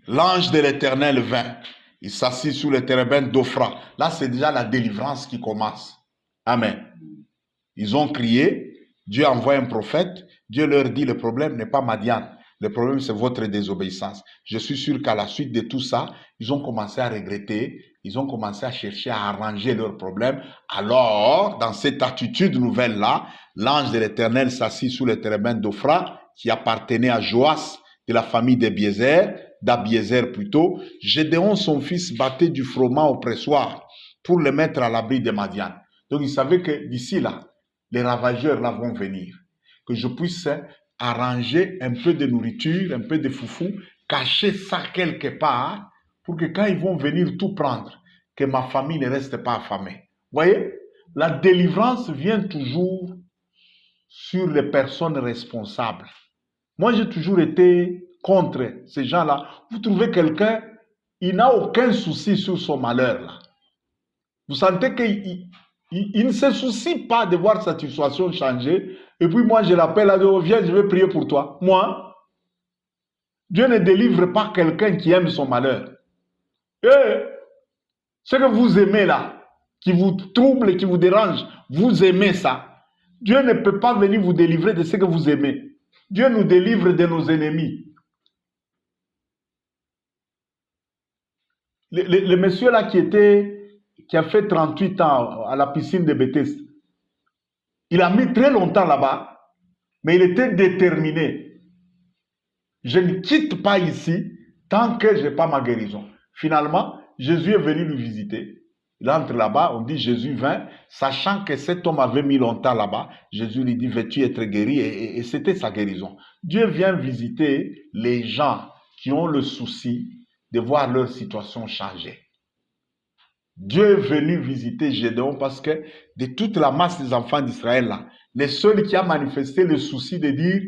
l'ange de l'Éternel vint. Il s'assit sous le térébinthe d'Ophra. Là, c'est déjà la délivrance qui commence. Amen. Ils ont crié. Dieu envoie un prophète. Dieu leur dit, le problème n'est pas Madian. Le problème, c'est votre désobéissance. Je suis sûr qu'à la suite de tout ça, ils ont commencé à regretter. Ils ont commencé à chercher à arranger leurs problèmes. Alors, dans cette attitude nouvelle-là, l'ange de l'Éternel s'assit sous le térébinthe d'Ophra, qui appartenait à Joas, de la famille d'Abiézer plutôt. Gédéon, son fils, battait du froment au pressoir pour le mettre à l'abri de Madian. Donc, il savait que d'ici là, les ravageurs là vont venir. Que je puisse arranger un peu de nourriture, un peu de foufou, cacher ça quelque part, pour que quand ils vont venir tout prendre, que ma famille ne reste pas affamée. Vous voyez, la délivrance vient toujours sur les personnes responsables. Moi, j'ai toujours été contre ces gens-là. Vous trouvez quelqu'un, il n'a aucun souci sur son malheur. Là. Vous sentez qu'il ne se soucie pas de voir sa situation changer. Et puis moi, je l'appelle, viens, je vais prier pour toi. Moi, Dieu ne délivre pas quelqu'un qui aime son malheur. Et ce que vous aimez là, qui vous trouble, qui vous dérange, vous aimez ça. Dieu ne peut pas venir vous délivrer de ce que vous aimez. Dieu nous délivre de nos ennemis. Le monsieur là qui a fait 38 ans à la piscine de Bethesda, il a mis très longtemps là-bas, mais il était déterminé. Je ne quitte pas ici tant que je n'ai pas ma guérison. Finalement, Jésus est venu lui visiter. Il entre là-bas, on dit Jésus vint, sachant que cet homme avait mis longtemps là-bas. Jésus lui dit, veux-tu être guéri? Et c'était sa guérison. Dieu vient visiter les gens qui ont le souci de voir leur situation changer. Dieu est venu visiter Gédéon parce que de toute la masse des enfants d'Israël, là, les seuls qui ont manifesté le souci de dire,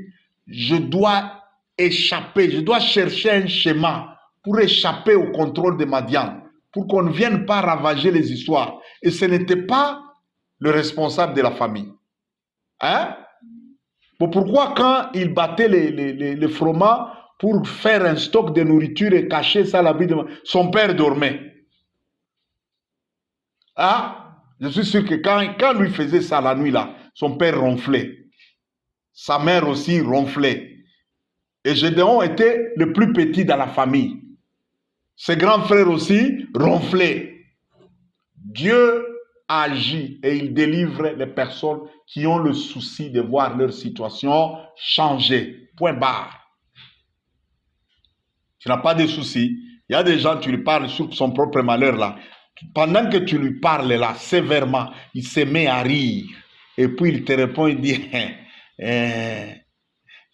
je dois échapper, je dois chercher un schéma pour échapper au contrôle de Madian, pour qu'on ne vienne pas ravager les histoires. Et ce n'était pas le responsable de la famille. Hein? Bon, pourquoi quand il battait les froment pour faire un stock de nourriture et cacher ça à l'abri de son père dormait? Ah, je suis sûr que quand lui faisait ça la nuit là, son père ronflait. Sa mère aussi ronflait. Et Gédéon était le plus petit dans la famille. Ses grands frères aussi ronflaient. Dieu agit et il délivre les personnes qui ont le souci de voir leur situation changer. Point barre. Tu n'as pas de soucis. Il y a des gens, tu lui parles sur son propre malheur là. Pendant que tu lui parles là, sévèrement, il se met à rire. Et puis il te répond, il dit,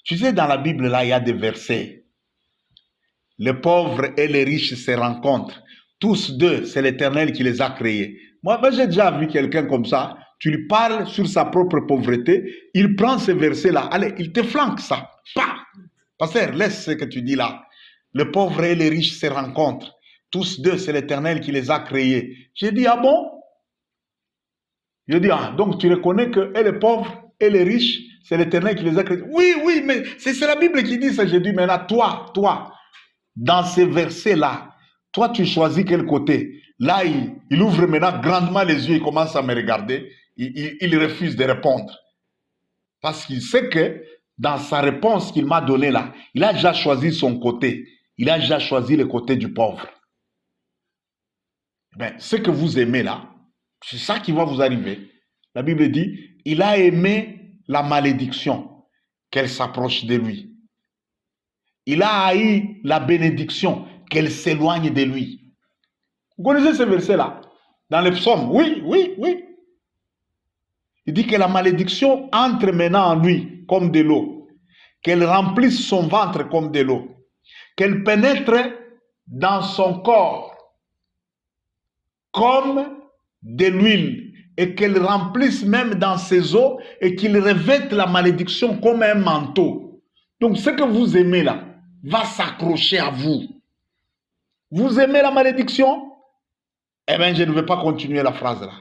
tu sais, dans la Bible là, il y a des versets. Les pauvres et les riches se rencontrent. Tous deux, c'est l'Éternel qui les a créés. Moi j'ai déjà vu quelqu'un comme ça. Tu lui parles sur sa propre pauvreté. Il prend ces versets-là. Allez, il te flanque ça. Pah! Pasteur, laisse ce que tu dis là. Les pauvres et les riches se rencontrent. Tous deux, c'est l'Éternel qui les a créés. J'ai dit, ah bon? Je dis, ah, donc tu reconnais que et les pauvres et les riches, c'est l'Éternel qui les a créés. Oui, oui, mais c'est la Bible qui dit ça. J'ai dit, maintenant, toi, dans ces versets-là, toi, tu choisis quel côté? Là, il ouvre maintenant grandement les yeux, il commence à me regarder. Il refuse de répondre. Parce qu'il sait que dans sa réponse qu'il m'a donnée là, il a déjà choisi son côté. Il a déjà choisi le côté du pauvre. Ben, ce que vous aimez là, c'est ça qui va vous arriver. La Bible dit, il a aimé la malédiction, qu'elle s'approche de lui. Il a haï la bénédiction, qu'elle s'éloigne de lui. Vous connaissez ce verset-là? Dans les psaumes, oui. Il dit que la malédiction entre maintenant en lui comme de l'eau, qu'elle remplisse son ventre comme de l'eau, qu'elle pénètre dans son corps comme de l'huile et qu'elle remplisse même dans ses os et qu'il revête la malédiction comme un manteau. Donc ce que vous aimez là va s'accrocher à vous. Vous aimez la malédiction? Eh bien, je ne vais pas continuer la phrase là.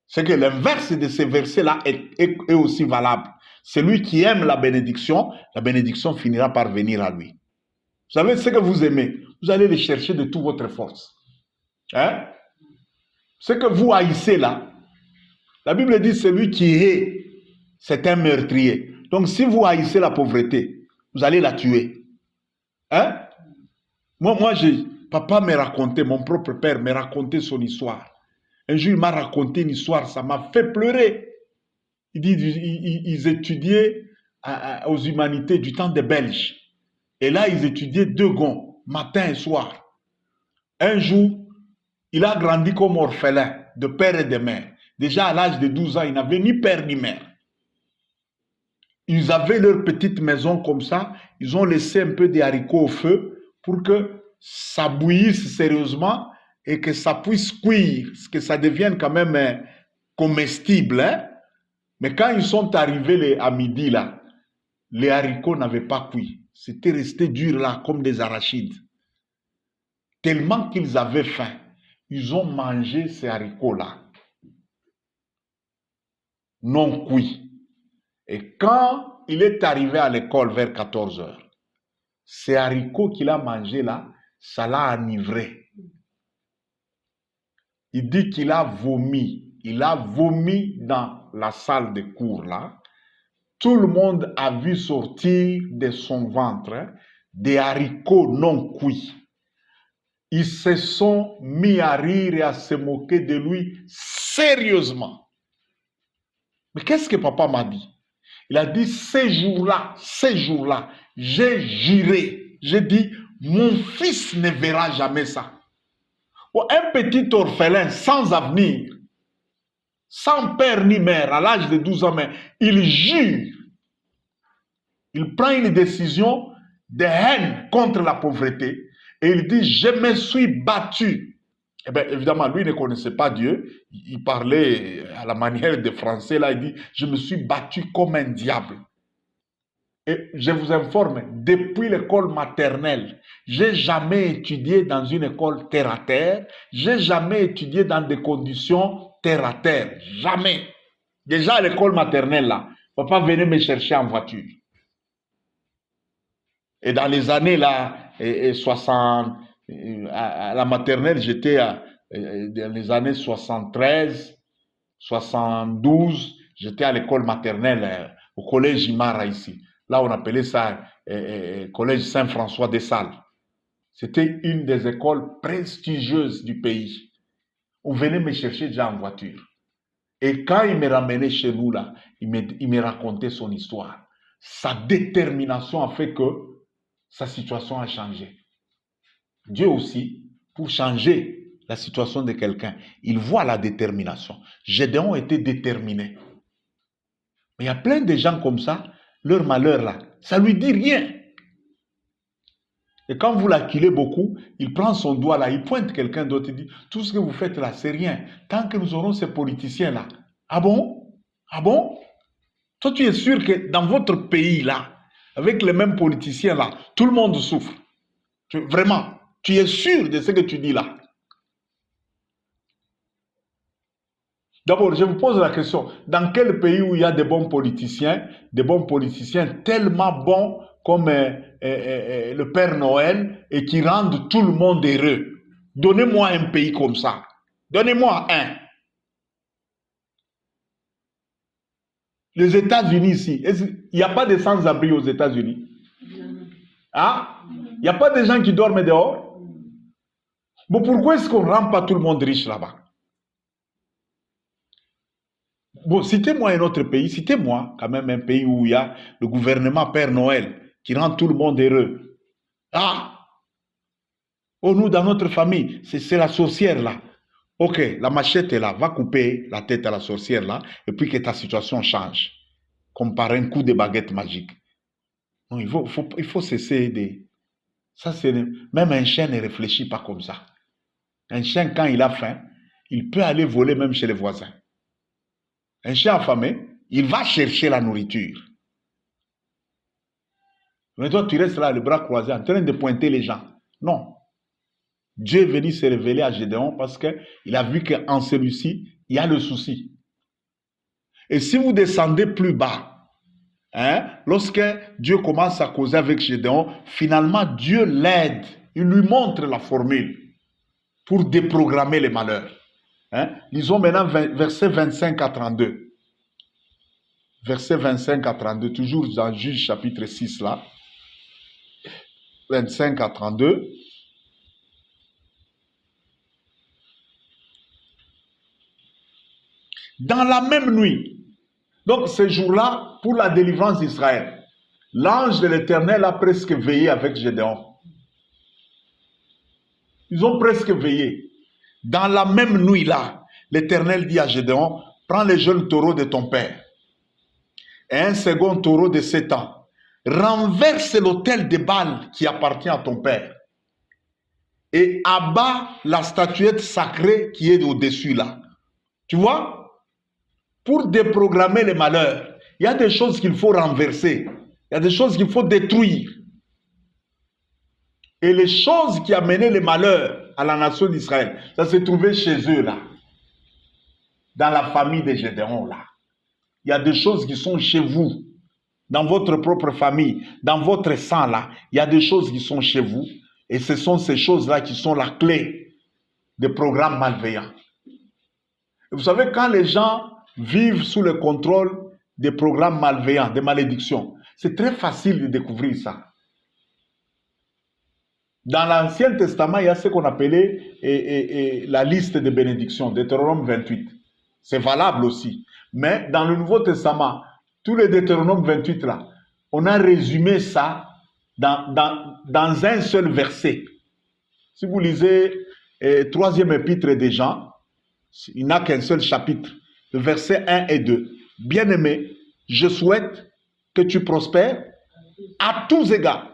C'est que l'inverse de ces versets-là est aussi valable. Celui qui aime la bénédiction finira par venir à lui. Vous savez ce que vous aimez, vous allez le chercher de toute votre force. Hein? Ce que vous haïssez là, la Bible dit celui qui hait, c'est un meurtrier. Donc si vous haïssez la pauvreté, vous allez la tuer. Hein? Papa me racontait, mon propre père me racontait son histoire. Un jour, il m'a raconté une histoire, ça m'a fait pleurer. Il dit, ils étudiaient aux humanités du temps des Belges. Et là, ils étudiaient 2 gonds, matin et soir. Un jour, il a grandi comme orphelin de père et de mère. Déjà à l'âge de 12 ans, il n'avait ni père ni mère. Ils avaient leur petite maison comme ça. Ils ont laissé un peu de haricots au feu pour que ça bouillisse sérieusement et que ça puisse cuire, que ça devienne quand même comestible. Hein? Mais quand ils sont arrivés à midi, là, les haricots n'avaient pas cuit. C'était resté dur là, comme des arachides. Tellement qu'ils avaient faim, ils ont mangé ces haricots-là, non cuits. Et quand il est arrivé à l'école vers 14 h, ces haricots qu'il a mangés là, ça l'a enivré. Il dit qu'il a vomi. Il a vomi dans la salle de cours là. Tout le monde a vu sortir de son ventre des haricots non cuits. Ils se sont mis à rire et à se moquer de lui sérieusement. Mais qu'est-ce que papa m'a dit? Il a dit, ces jours-là, j'ai juré. J'ai dit, mon fils ne verra jamais ça. Un petit orphelin sans avenir, sans père ni mère, à l'âge de 12 ans, mais il jure. Il prend une décision de haine contre la pauvreté. Et il dit, je me suis battu. Eh bien, évidemment, lui ne connaissait pas Dieu. Il parlait à la manière des Français. Là, il dit, je me suis battu comme un diable. Et je vous informe, depuis l'école maternelle, j'ai jamais étudié dans une école terre à terre. J'ai jamais étudié dans des conditions terre à terre. Jamais. Déjà à l'école maternelle, là, papa venait me chercher en voiture. Et dans les années là, 60, à la maternelle, j'étais dans les années 73, 72, j'étais à l'école maternelle, au collège Imara ici. Là, on appelait ça collège Saint-François des Salles. C'était une des écoles prestigieuses du pays. On venait me chercher déjà en voiture. Et quand il me ramenait chez nous, là, il me racontait son histoire. Sa détermination a fait que sa situation a changé. Dieu aussi, pour changer la situation de quelqu'un, il voit la détermination. Gédéon était déterminé. Mais il y a plein de gens comme ça, leur malheur là, ça ne lui dit rien. Et quand vous l'acculez beaucoup, il prend son doigt là, il pointe quelqu'un d'autre, il dit, tout ce que vous faites là, c'est rien. Tant que nous aurons ces politiciens là. Ah bon? Ah bon? Toi, tu es sûr que dans votre pays là, avec les mêmes politiciens là, tout le monde souffre. Vraiment, tu es sûr de ce que tu dis là? D'abord, je vous pose la question, dans quel pays où il y a des bons politiciens tellement bons comme le Père Noël et qui rendent tout le monde heureux? Donnez-moi un pays comme ça. Donnez-moi un. Les États-Unis ici, il n'y a pas de sans-abri aux États-Unis? Hein? Il n'y a pas de gens qui dorment dehors? Bon, pourquoi est-ce qu'on ne rend pas tout le monde riche là-bas? Bon, citez-moi un autre pays, citez-moi quand même un pays où il y a le gouvernement Père Noël qui rend tout le monde heureux. Ah! Oh, nous, dans notre famille, c'est la sorcière là. Ok, la machette est là, va couper la tête à la sorcière là, et puis que ta situation change. Comme par un coup de baguette magique. Non, il faut cesser de... Ça, même un chien ne réfléchit pas comme ça. Un chien, quand il a faim, il peut aller voler même chez les voisins. Un chien affamé, il va chercher la nourriture. Mais toi, tu restes là, les bras croisés, en train de pointer les gens. Non. Dieu est venu se révéler à Gédéon parce qu'il a vu qu'en celui-ci, il y a le souci. Et si vous descendez plus bas, lorsque Dieu commence à causer avec Gédéon, finalement, Dieu l'aide. Il lui montre la formule pour déprogrammer les malheurs. Lisons maintenant versets 25 à 32. Versets 25 à 32, toujours dans Juge chapitre 6 là. 25 à 32. Dans la même nuit, donc ce jour-là, pour la délivrance d'Israël, l'ange de l'Éternel a presque veillé avec Gédéon. Ils ont presque veillé. Dans la même nuit-là, l'Éternel dit à Gédéon, prends les jeunes taureaux de ton père et un second taureau de 7 ans. Renverse l'autel de Baal qui appartient à ton père et abat la statuette sacrée qui est au-dessus là. Tu vois? Pour déprogrammer les malheurs, il y a des choses qu'il faut renverser. Il y a des choses qu'il faut détruire. Et les choses qui amenaient les malheurs à la nation d'Israël, ça se trouvait chez eux là. Dans la famille de Gédéon là. Il y a des choses qui sont chez vous. Dans votre propre famille, dans votre sang là. Il y a des choses qui sont chez vous. Et ce sont ces choses-là qui sont la clé des programmes malveillants. Et vous savez, quand les gens vivent sous le contrôle des programmes malveillants, des malédictions, c'est très facile de découvrir ça. Dans l'Ancien Testament, il y a ce qu'on appelait la liste des bénédictions, Deutéronome 28. C'est valable aussi. Mais dans le Nouveau Testament, tous les Deutéronome 28 là, on a résumé ça dans un seul verset. Si vous lisez 3e épître des Jean, il n'a qu'un seul chapitre, le verset 1 et 2. Bien-aimé, je souhaite que tu prospères à tous égards,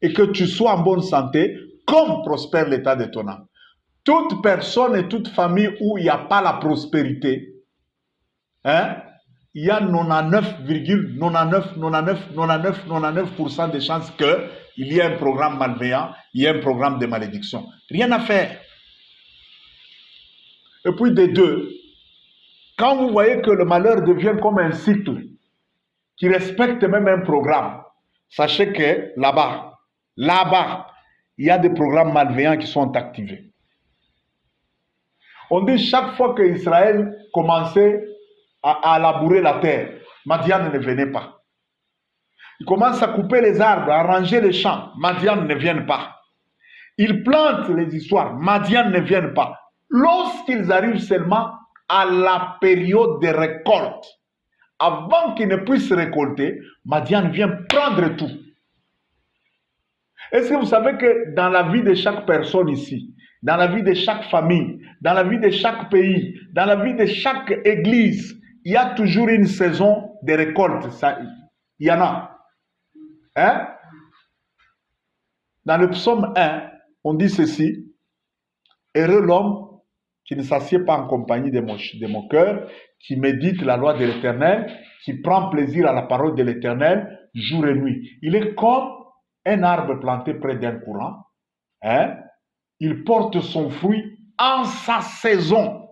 et que tu sois en bonne santé, comme prospère l'état de ton âme. Toute personne et toute famille où il n'y a pas la prospérité, il y a 99,999999% de chances qu'il y ait un programme malveillant, il y ait un programme de malédiction. Rien à faire. Et puis des deux, quand vous voyez que le malheur devient comme un cycle, qui respecte même un programme, sachez que là-bas, il y a des programmes malveillants qui sont activés. On dit chaque fois que Israël commençait à labourer la terre, Madian ne venait pas. Ils commencent à couper les arbres, à ranger les champs. Madian ne viennent pas. Ils plantent les histoires. Madian ne viennent pas. Lorsqu'ils arrivent seulement à la période de récolte, avant qu'ils ne puissent récolter, Madian vient prendre tout. Est-ce que vous savez que dans la vie de chaque personne ici, dans la vie de chaque famille, dans la vie de chaque pays, dans la vie de chaque église, il y a toujours une saison de récolte. Ça, il y en a. Hein? Dans le psaume 1, on dit ceci: heureux l'homme qui ne s'assied pas en compagnie de mon cœur, qui médite la loi de l'Éternel, qui prend plaisir à la parole de l'Éternel jour et nuit. Il est comme un arbre planté près d'un courant. Hein? Il porte son fruit en sa saison.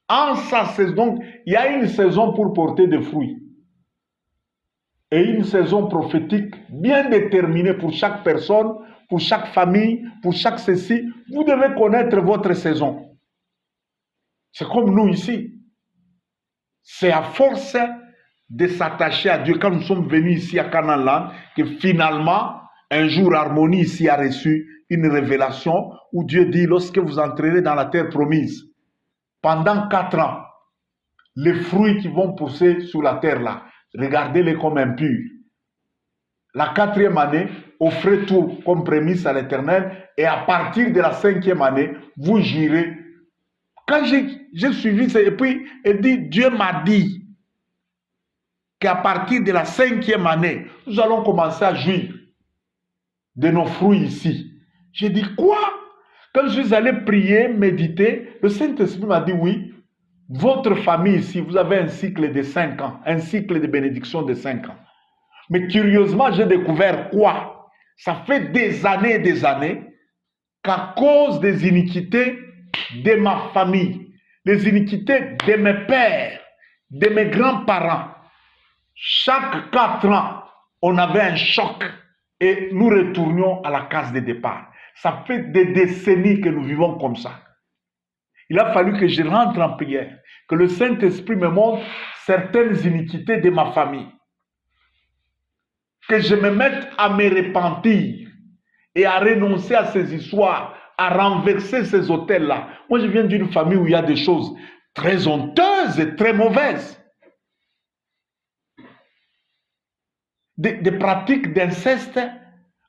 En sa saison. Donc, il y a une saison pour porter des fruits. Et une saison prophétique bien déterminée pour chaque personne, pour chaque famille, pour chaque ceci. Vous devez connaître votre saison. C'est comme nous ici. C'est à force de s'attacher à Dieu, quand nous sommes venus ici à Canaan, que finalement, un jour, Harmonie ici a reçu une révélation où Dieu dit: lorsque vous entrerez dans la terre promise, pendant 4 ans, les fruits qui vont pousser sur la terre là, regardez-les comme impurs. La 4e année, offrez tout comme prémisse à l'Éternel, et à partir de la 5e année, vous jurez. Quand j'ai suivi ça, et puis elle dit: Dieu m'a dit qu'à partir de la 5e année, nous allons commencer à jouir de nos fruits ici. J'ai dit: quoi? Quand je suis allé prier, méditer, le Saint-Esprit m'a dit: oui, votre famille ici, vous avez un cycle de 5 ans, un cycle de bénédiction de 5 ans. Mais curieusement, j'ai découvert quoi? Ça fait des années qu'à cause des iniquités de ma famille, les iniquités de mes pères, de mes grands-parents, chaque 4 ans, on avait un choc et nous retournions à la case de départ. Ça fait des décennies que nous vivons comme ça. Il a fallu que je rentre en prière, que le Saint-Esprit me montre certaines iniquités de ma famille, que je me mette à me repentir et à renoncer à ces histoires, à renverser ces hôtels-là. Moi, je viens d'une famille où il y a des choses très honteuses et très mauvaises. Des pratiques d'inceste.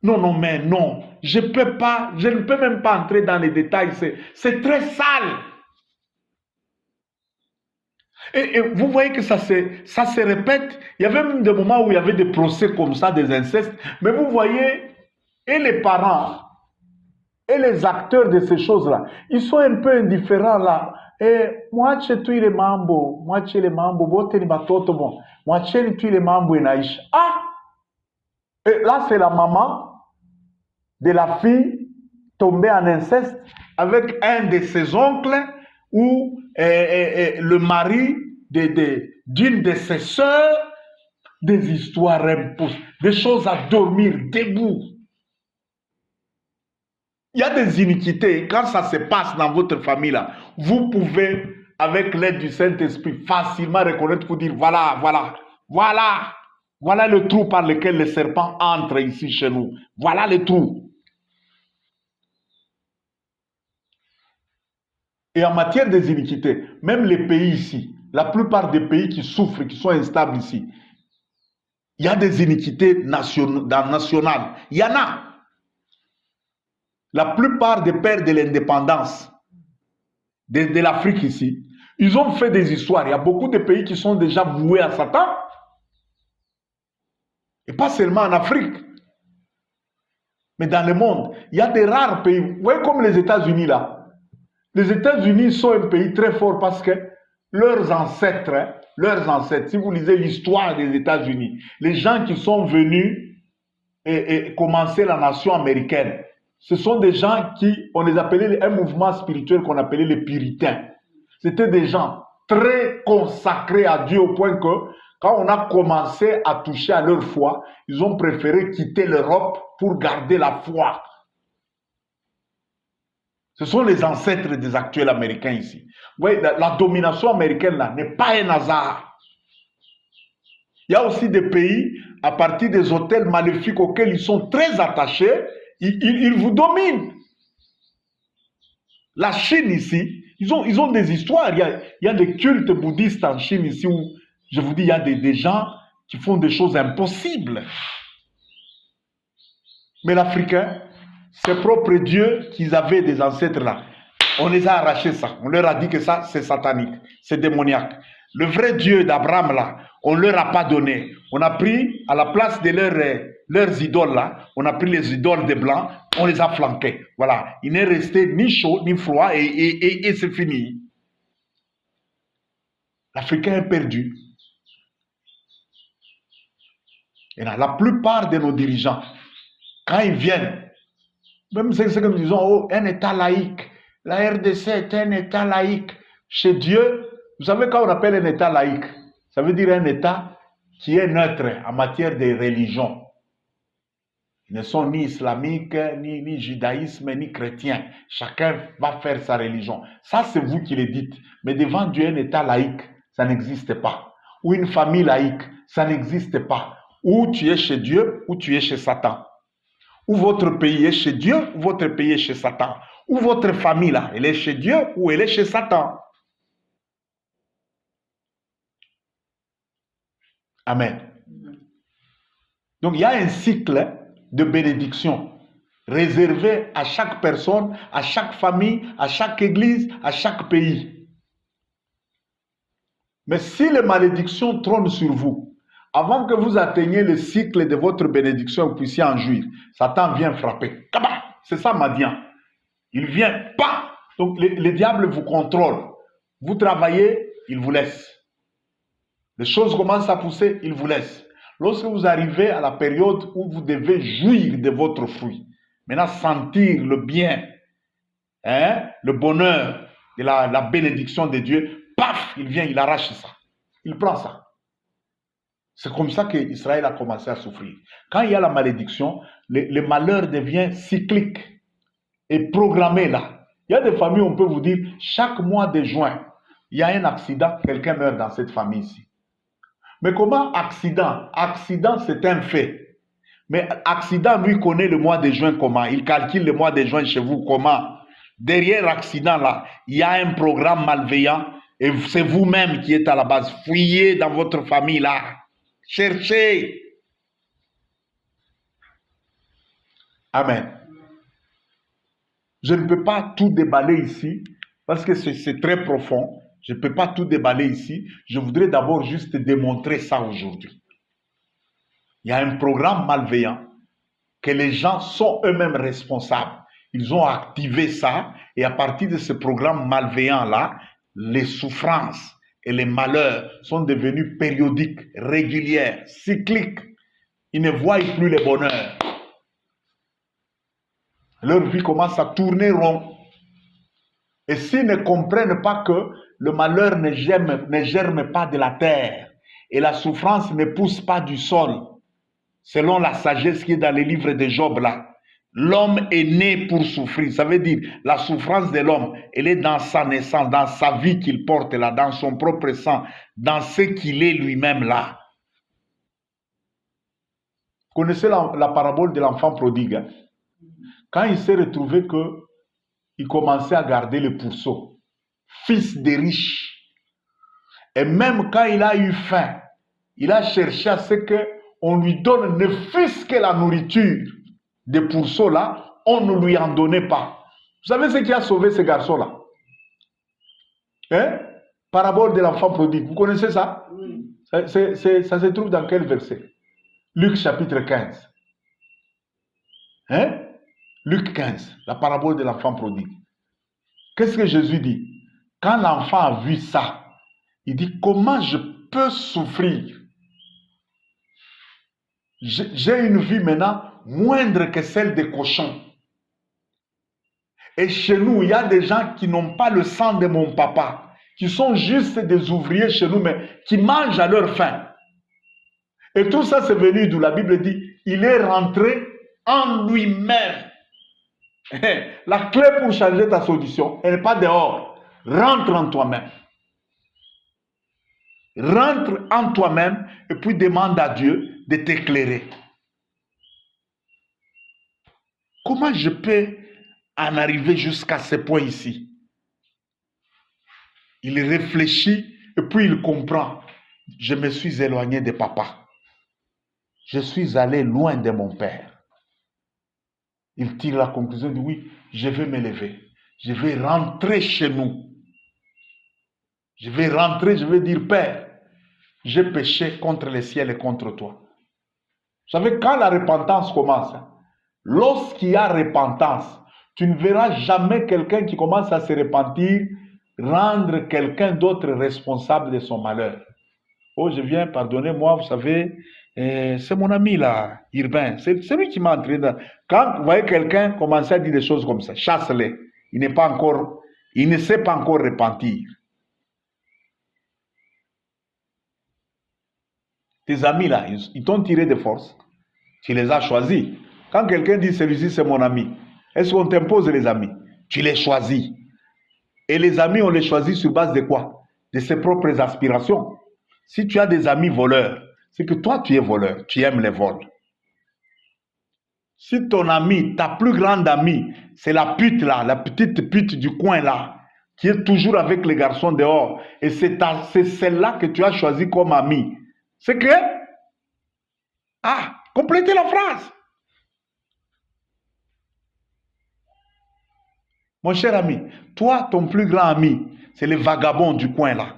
Non, mais non. Je ne peux même pas entrer dans les détails. C'est très sale. Et vous voyez que ça se répète. Il y avait même des moments où il y avait des procès comme ça, des incestes. Mais vous voyez, et les parents, et les acteurs de ces choses-là, ils sont un peu indifférents là. Et moi, tu es les mambo, bote ni batoto bon. Moi, tu es les mambo et naïch. Ah! Et là, c'est la maman de la fille tombée en inceste avec un de ses oncles ou le mari d'une de ses sœurs. Des histoires imposées, des choses à dormir debout. Il y a des iniquités. Quand ça se passe dans votre famille là, vous pouvez, avec l'aide du Saint-Esprit, facilement reconnaître, vous dire: voilà le trou par lequel le serpent entre ici chez nous. Voilà le trou. Et en matière des iniquités, même les pays ici, la plupart des pays qui souffrent, qui sont instables ici, il y a des iniquités nationales. Il y en a. La plupart des pères de l'indépendance de l'Afrique ici, ils ont fait des histoires. Il y a beaucoup de pays qui sont déjà voués à Satan. Et pas seulement en Afrique, mais dans le monde. Il y a des rares pays. Vous voyez comme les États-Unis là. Les États-Unis sont un pays très fort parce que leurs ancêtres, si vous lisez l'histoire des États-Unis, les gens qui sont venus et commencer la nation américaine, ce sont des gens on les appelait un mouvement spirituel qu'on appelait les puritains. C'était des gens très consacrés à Dieu au point que quand on a commencé à toucher à leur foi, ils ont préféré quitter l'Europe pour garder la foi. Ce sont les ancêtres des actuels Américains ici. Vous voyez, la domination américaine là n'est pas un hasard. Il y a aussi des pays, à partir des hôtels maléfiques auxquels ils sont très attachés, ils vous dominent. La Chine ici, ils ont des histoires. Il y a des cultes bouddhistes en Chine ici où, je vous dis, il y a des gens qui font des choses impossibles. Mais l'Africain, ses propres dieux qu'ils avaient des ancêtres là, on les a arrachés ça. On leur a dit que ça, c'est satanique, c'est démoniaque. Le vrai Dieu d'Abraham là, on ne leur a pas donné. On a pris, à la place de leurs idoles là, on a pris les idoles des Blancs, on les a flanqués. Voilà. Il n'est resté ni chaud, ni froid et c'est fini. L'Africain est perdu. Et là, la plupart de nos dirigeants, quand ils viennent, même ceux que nous disons, oh, un État laïque, la RDC est un État laïque. Chez Dieu, vous savez quand on appelle un État laïque, ça veut dire un État qui est neutre en matière de religion. Ils ne sont ni islamiques, ni judaïsme, ni chrétiens. Chacun va faire sa religion. Ça, c'est vous qui le dites. Mais devant Dieu, un État laïque, ça n'existe pas. Ou une famille laïque, ça n'existe pas. Ou tu es chez Dieu, ou tu es chez Satan. Ou votre pays est chez Dieu, ou votre pays est chez Satan. Ou votre famille, là, elle est chez Dieu, ou elle est chez Satan. Amen. Donc, il y a un cycle de bénédiction réservé à chaque personne, à chaque famille, à chaque église, à chaque pays. Mais si les malédictions trônent sur vous, avant que vous atteigniez le cycle de votre bénédiction, vous puissiez en jouir, Satan vient frapper. C'est ça, Madian. Il vient, pas. Donc, le diable vous contrôle. Vous travaillez, il vous laisse. Les choses commencent à pousser, il vous laisse. Lorsque vous arrivez à la période où vous devez jouir de votre fruit, maintenant sentir le bien, le bonheur de la bénédiction de Dieu, paf, il vient, il arrache ça. Il prend ça. C'est comme ça qu'Israël a commencé à souffrir. Quand il y a la malédiction, le malheur devient cyclique et programmé là. Il y a des familles, on peut vous dire, chaque mois de juin, il y a un accident, quelqu'un meurt dans cette famille ici. Mais comment accident? Accident, c'est un fait. Mais accident, lui, connaît le mois de juin comment? Il calcule le mois de juin chez vous comment? Derrière accident, là, il y a un programme malveillant et c'est vous-même qui êtes à la base. Fouillez dans votre famille, là. Cherchez. Amen. Je ne peux pas tout déballer ici parce que c'est très profond. Je ne peux pas tout déballer ici. Je voudrais d'abord juste démontrer ça aujourd'hui. Il y a un programme malveillant que les gens sont eux-mêmes responsables. Ils ont activé ça et à partir de ce programme malveillant-là, les souffrances et les malheurs sont devenus périodiques, régulières, cycliques. Ils ne voient plus le bonheur. Leur vie commence à tourner rond. Et s'ils ne comprennent pas que le malheur ne germe pas de la terre et la souffrance ne pousse pas du sol, selon la sagesse qui est dans les livres de Job là, l'homme est né pour souffrir. Ça veut dire la souffrance de l'homme, elle est dans sa naissance, dans sa vie qu'il porte là, dans son propre sang, dans ce qu'il est lui-même là. Vous connaissez la parabole de l'enfant prodigue, hein? Quand il s'est retrouvé qu'il commençait à garder le pourceau, fils des riches. Et même quand il a eu faim, il a cherché à ce qu'on lui donne ne fût-ce que la nourriture des pourceaux là, on ne lui en donnait pas. Vous savez ce qui a sauvé ce garçon là? Hein? Parabole de l'enfant prodigue. Vous connaissez ça? Oui. Ça se trouve dans quel verset? Luc chapitre 15. Hein? Luc 15, la parabole de l'enfant prodigue. Qu'est-ce que Jésus dit? Quand l'enfant a vu ça, il dit, comment je peux souffrir? J'ai une vie maintenant moindre que celle des cochons. Et chez nous, il y a des gens qui n'ont pas le sang de mon papa, qui sont juste des ouvriers chez nous, mais qui mangent à leur faim. Et tout ça, c'est venu d'où la Bible dit, il est rentré en lui-même. La clé pour changer ta solution, elle n'est pas dehors. Rentre en toi-même. Rentre en toi-même et puis demande à Dieu de t'éclairer. Comment je peux en arriver jusqu'à ce point ici? Il réfléchit et puis il comprend. Je me suis éloigné de papa. Je suis allé loin de mon père. Il tire la conclusion, dit oui, je vais me lever. Je vais rentrer chez nous. Je vais rentrer, je vais dire, Père, j'ai péché contre le ciel et contre toi. Vous savez, quand la repentance commence, lorsqu'il y a repentance, tu ne verras jamais quelqu'un qui commence à se repentir rendre quelqu'un d'autre responsable de son malheur. Oh, je viens, pardonnez-moi, vous savez, c'est mon ami là, Urbain, c'est lui qui m'a entraîné dans... Quand vous voyez quelqu'un commencer à dire des choses comme ça, chasse-les. Il ne sait pas encore repentir. Tes amis là, ils t'ont tiré de force. Tu les as choisis. Quand quelqu'un dit celui-ci c'est mon ami, est-ce qu'on t'impose les amis? Tu les choisis. Et les amis, on les choisit sur base de quoi? De ses propres aspirations. Si tu as des amis voleurs, c'est que toi tu es voleur, tu aimes les vols. Si ton ami, ta plus grande amie, c'est la pute là, la petite pute du coin là, qui est toujours avec les garçons dehors, et c'est celle-là que tu as choisi comme amie, c'est que... Ah, complétez la phrase. Mon cher ami, toi, ton plus grand ami, c'est le vagabond du coin là.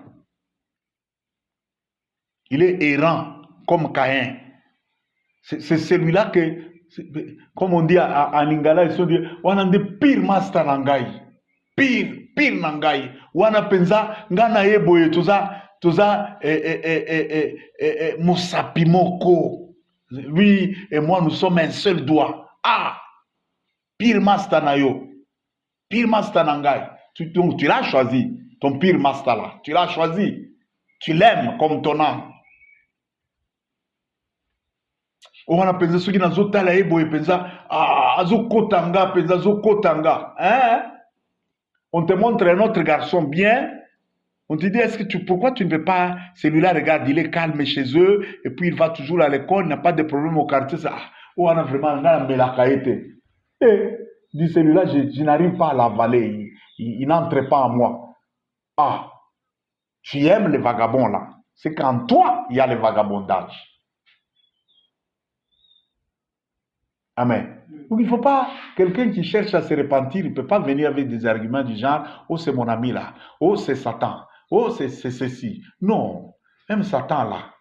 Il est errant comme Caïn. C'est celui-là que, comme on dit en Lingala, ils sont dit, on a des pires master nangai. Pire nangai. On a pensa, ngana yeboye, toza, Moussapimoko. Lui et moi, nous sommes un seul doigt. Ah! Pire master nayo. Pire master nangai. Donc tu l'as choisi, ton pire master là. Tu l'as choisi. Tu l'aimes comme ton âme. On a pensé ceux qui n'ont pas tala eboye pensa azo kotanga pensa azo kotanga hein. On te montre un autre garçon bien, on te dit pourquoi tu ne veux pas celui-là, regarde, il est calme chez eux et puis il va toujours à l'école, il n'a pas de problème au quartier, ça on a vraiment la qualité. Et dit celui-là, je n'arrive pas à l'avaler, il n'entre pas en moi. Ah, tu aimes les vagabonds là, c'est qu'en toi il y a le vagabondage. Amen. Donc il ne faut pas, quelqu'un qui cherche à se repentir, il ne peut pas venir avec des arguments du genre, oh c'est mon ami là, oh c'est Satan, oh c'est ceci. Non, même Satan là.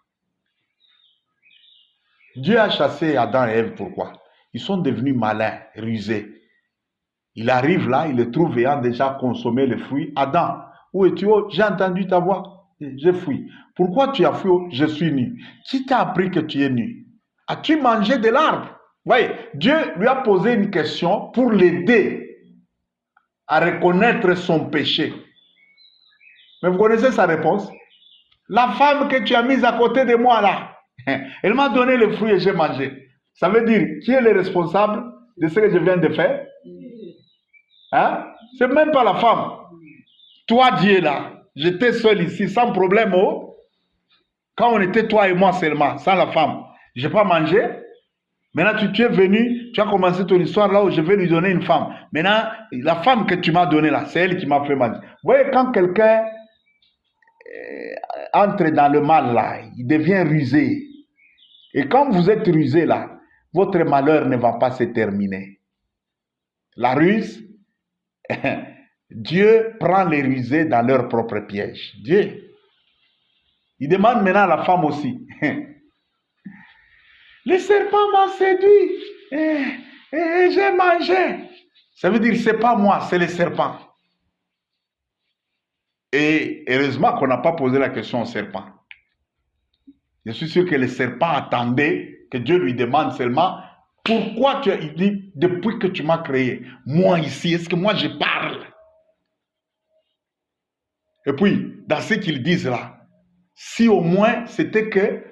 Dieu a chassé Adam et Ève, pourquoi? Ils sont devenus malins, rusés. Il arrive là, il les trouve ayant déjà consommé les fruits. Adam, où es-tu? Oh, j'ai entendu ta voix, j'ai fui. Pourquoi tu as fui? Oh, je suis nu. Qui t'a appris que tu es nu? As-tu mangé de l'arbre? Voyez, Dieu lui a posé une question pour l'aider à reconnaître son péché. Mais vous connaissez sa réponse? La femme que tu as mise à côté de moi là, elle m'a donné le fruit et j'ai mangé. Ça veut dire, qui est le responsable de ce que je viens de faire? Hein? C'est même pas la femme. Toi, Dieu là, j'étais seul ici, sans problème. Oh. Quand on était toi et moi seulement, sans la femme, je n'ai pas mangé. Maintenant, tu es venu, tu as commencé ton histoire là où je vais lui donner une femme. Maintenant, la femme que tu m'as donnée là, c'est elle qui m'a fait manger. Vous voyez, quand quelqu'un entre dans le mal là, il devient rusé. Et quand vous êtes rusé là, votre malheur ne va pas se terminer. La ruse, Dieu prend les rusés dans leur propre piège. Dieu. Il demande maintenant à la femme aussi. Le serpent m'a séduit et j'ai mangé. Ça veut dire, c'est pas moi, c'est le serpent. Et heureusement qu'on n'a pas posé la question au serpent. Je suis sûr que le serpent attendait que Dieu lui demande seulement, pourquoi tu as dit, depuis que tu m'as créé, moi ici, est-ce que moi je parle? Et puis, dans ce qu'ils disent là, si au moins c'était que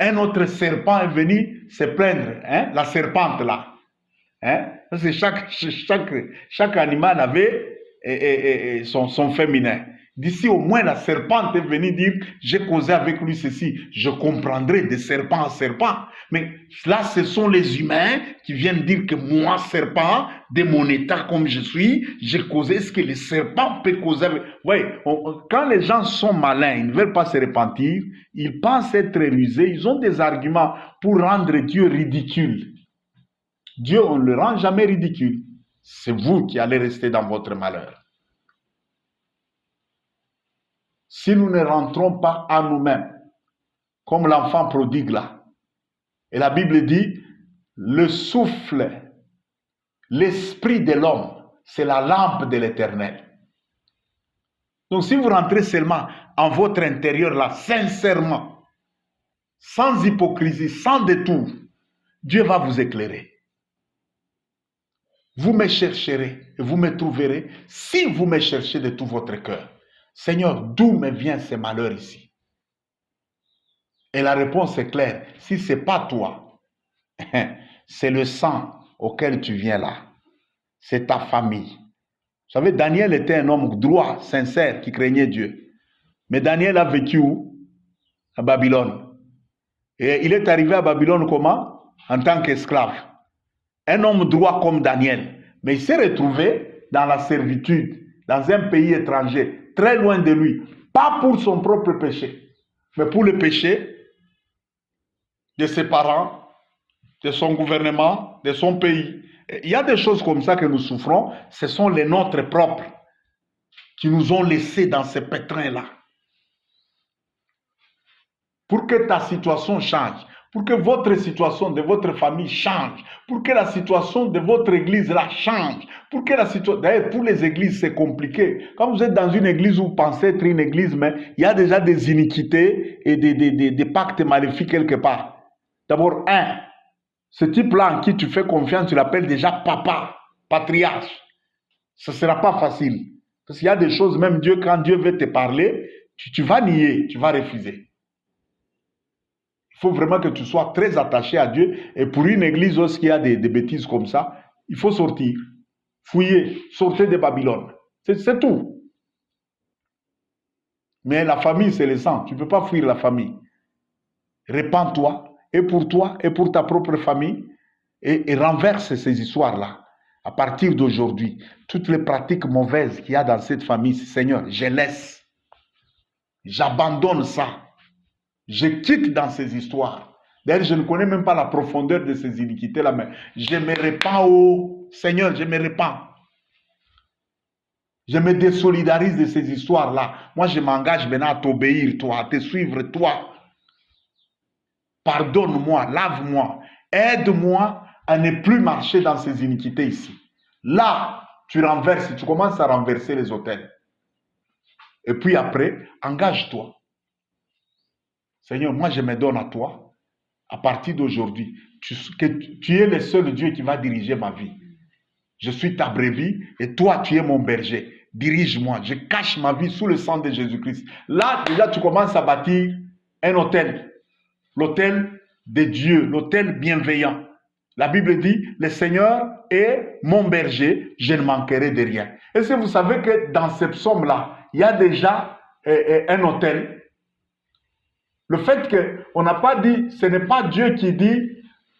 un autre serpent est venu se plaindre, hein? La serpente là. Hein? Parce que chaque animal avait son féminin. D'ici au moins la serpente est venue dire, j'ai causé avec lui ceci, je comprendrai de serpent à serpent. Mais là, ce sont les humains qui viennent dire que moi, serpent, de mon état comme je suis, j'ai causé. Est-ce que le serpent peut causer avec... Oui, quand les gens sont malins, ils ne veulent pas se repentir, ils pensent être rusés, ils ont des arguments pour rendre Dieu ridicule. Dieu, on ne le rend jamais ridicule. C'est vous qui allez rester dans votre malheur. Si nous ne rentrons pas en nous-mêmes, comme l'enfant prodigue là, et la Bible dit, le souffle, l'esprit de l'homme, c'est la lampe de l'Éternel. Donc si vous rentrez seulement en votre intérieur là, sincèrement, sans hypocrisie, sans détour, Dieu va vous éclairer. Vous me chercherez et vous me trouverez si vous me cherchez de tout votre cœur. Seigneur, d'où me vient ce malheur ici? Et la réponse est claire. Si ce n'est pas toi, c'est le sang auquel tu viens là. C'est ta famille. Vous savez, Daniel était un homme droit, sincère, qui craignait Dieu. Mais Daniel a vécu où? À Babylone. Et il est arrivé à Babylone comment? En tant qu'esclave. Un homme droit comme Daniel. Mais il s'est retrouvé dans la servitude, dans un pays étranger, très loin de lui. Pas pour son propre péché, mais pour le péché de ses parents, de son gouvernement, de son pays. Il y a des choses comme ça que nous souffrons, ce sont les nôtres propres qui nous ont laissés dans ce pétrin-là. Pour que ta situation change, pour que votre situation de votre famille change, pour que la situation de votre église-là change, pour que la situation... D'ailleurs, pour les églises, c'est compliqué. Quand vous êtes dans une église où vous pensez être une église, mais il y a déjà des iniquités et des pactes maléfiques quelque part. D'abord, ce type-là en qui tu fais confiance, tu l'appelles déjà papa, patriarche. Ce ne sera pas facile. Parce qu'il y a des choses, même Dieu, quand Dieu veut te parler, tu vas nier, tu vas refuser. Il faut vraiment que tu sois très attaché à Dieu. Et pour une église, lorsqu'il y a des bêtises comme ça, il faut sortir, fouiller, sortir de Babylone. C'est tout. Mais la famille, c'est le sang. Tu ne peux pas fuir la famille. Répands-toi. Et pour toi, et pour ta propre famille, et renverse ces histoires-là. À partir d'aujourd'hui, toutes les pratiques mauvaises qu'il y a dans cette famille, Seigneur, je laisse. J'abandonne ça. Je quitte dans ces histoires. D'ailleurs, je ne connais même pas la profondeur de ces iniquités-là, mais je me répands au Seigneur, je me répands. Je me désolidarise de ces histoires-là. Moi, je m'engage maintenant à t'obéir, toi, à te suivre, toi. Pardonne-moi, lave-moi, aide-moi à ne plus marcher dans ces iniquités ici. Là, tu renverses, tu commences à renverser les autels. Et puis après, engage-toi. Seigneur, moi je me donne à toi. À partir d'aujourd'hui, tu es le seul Dieu qui va diriger ma vie. Je suis ta brebis et toi, tu es mon berger. Dirige-moi, je cache ma vie sous le sang de Jésus-Christ. Là, déjà, tu commences à bâtir un autel. L'autel de Dieu, l'autel bienveillant. La Bible dit, le Seigneur est mon berger, je ne manquerai de rien. Est-ce que vous savez que dans ce psaume-là, il y a déjà un autel? Le fait qu'on n'a pas dit, ce n'est pas Dieu qui dit,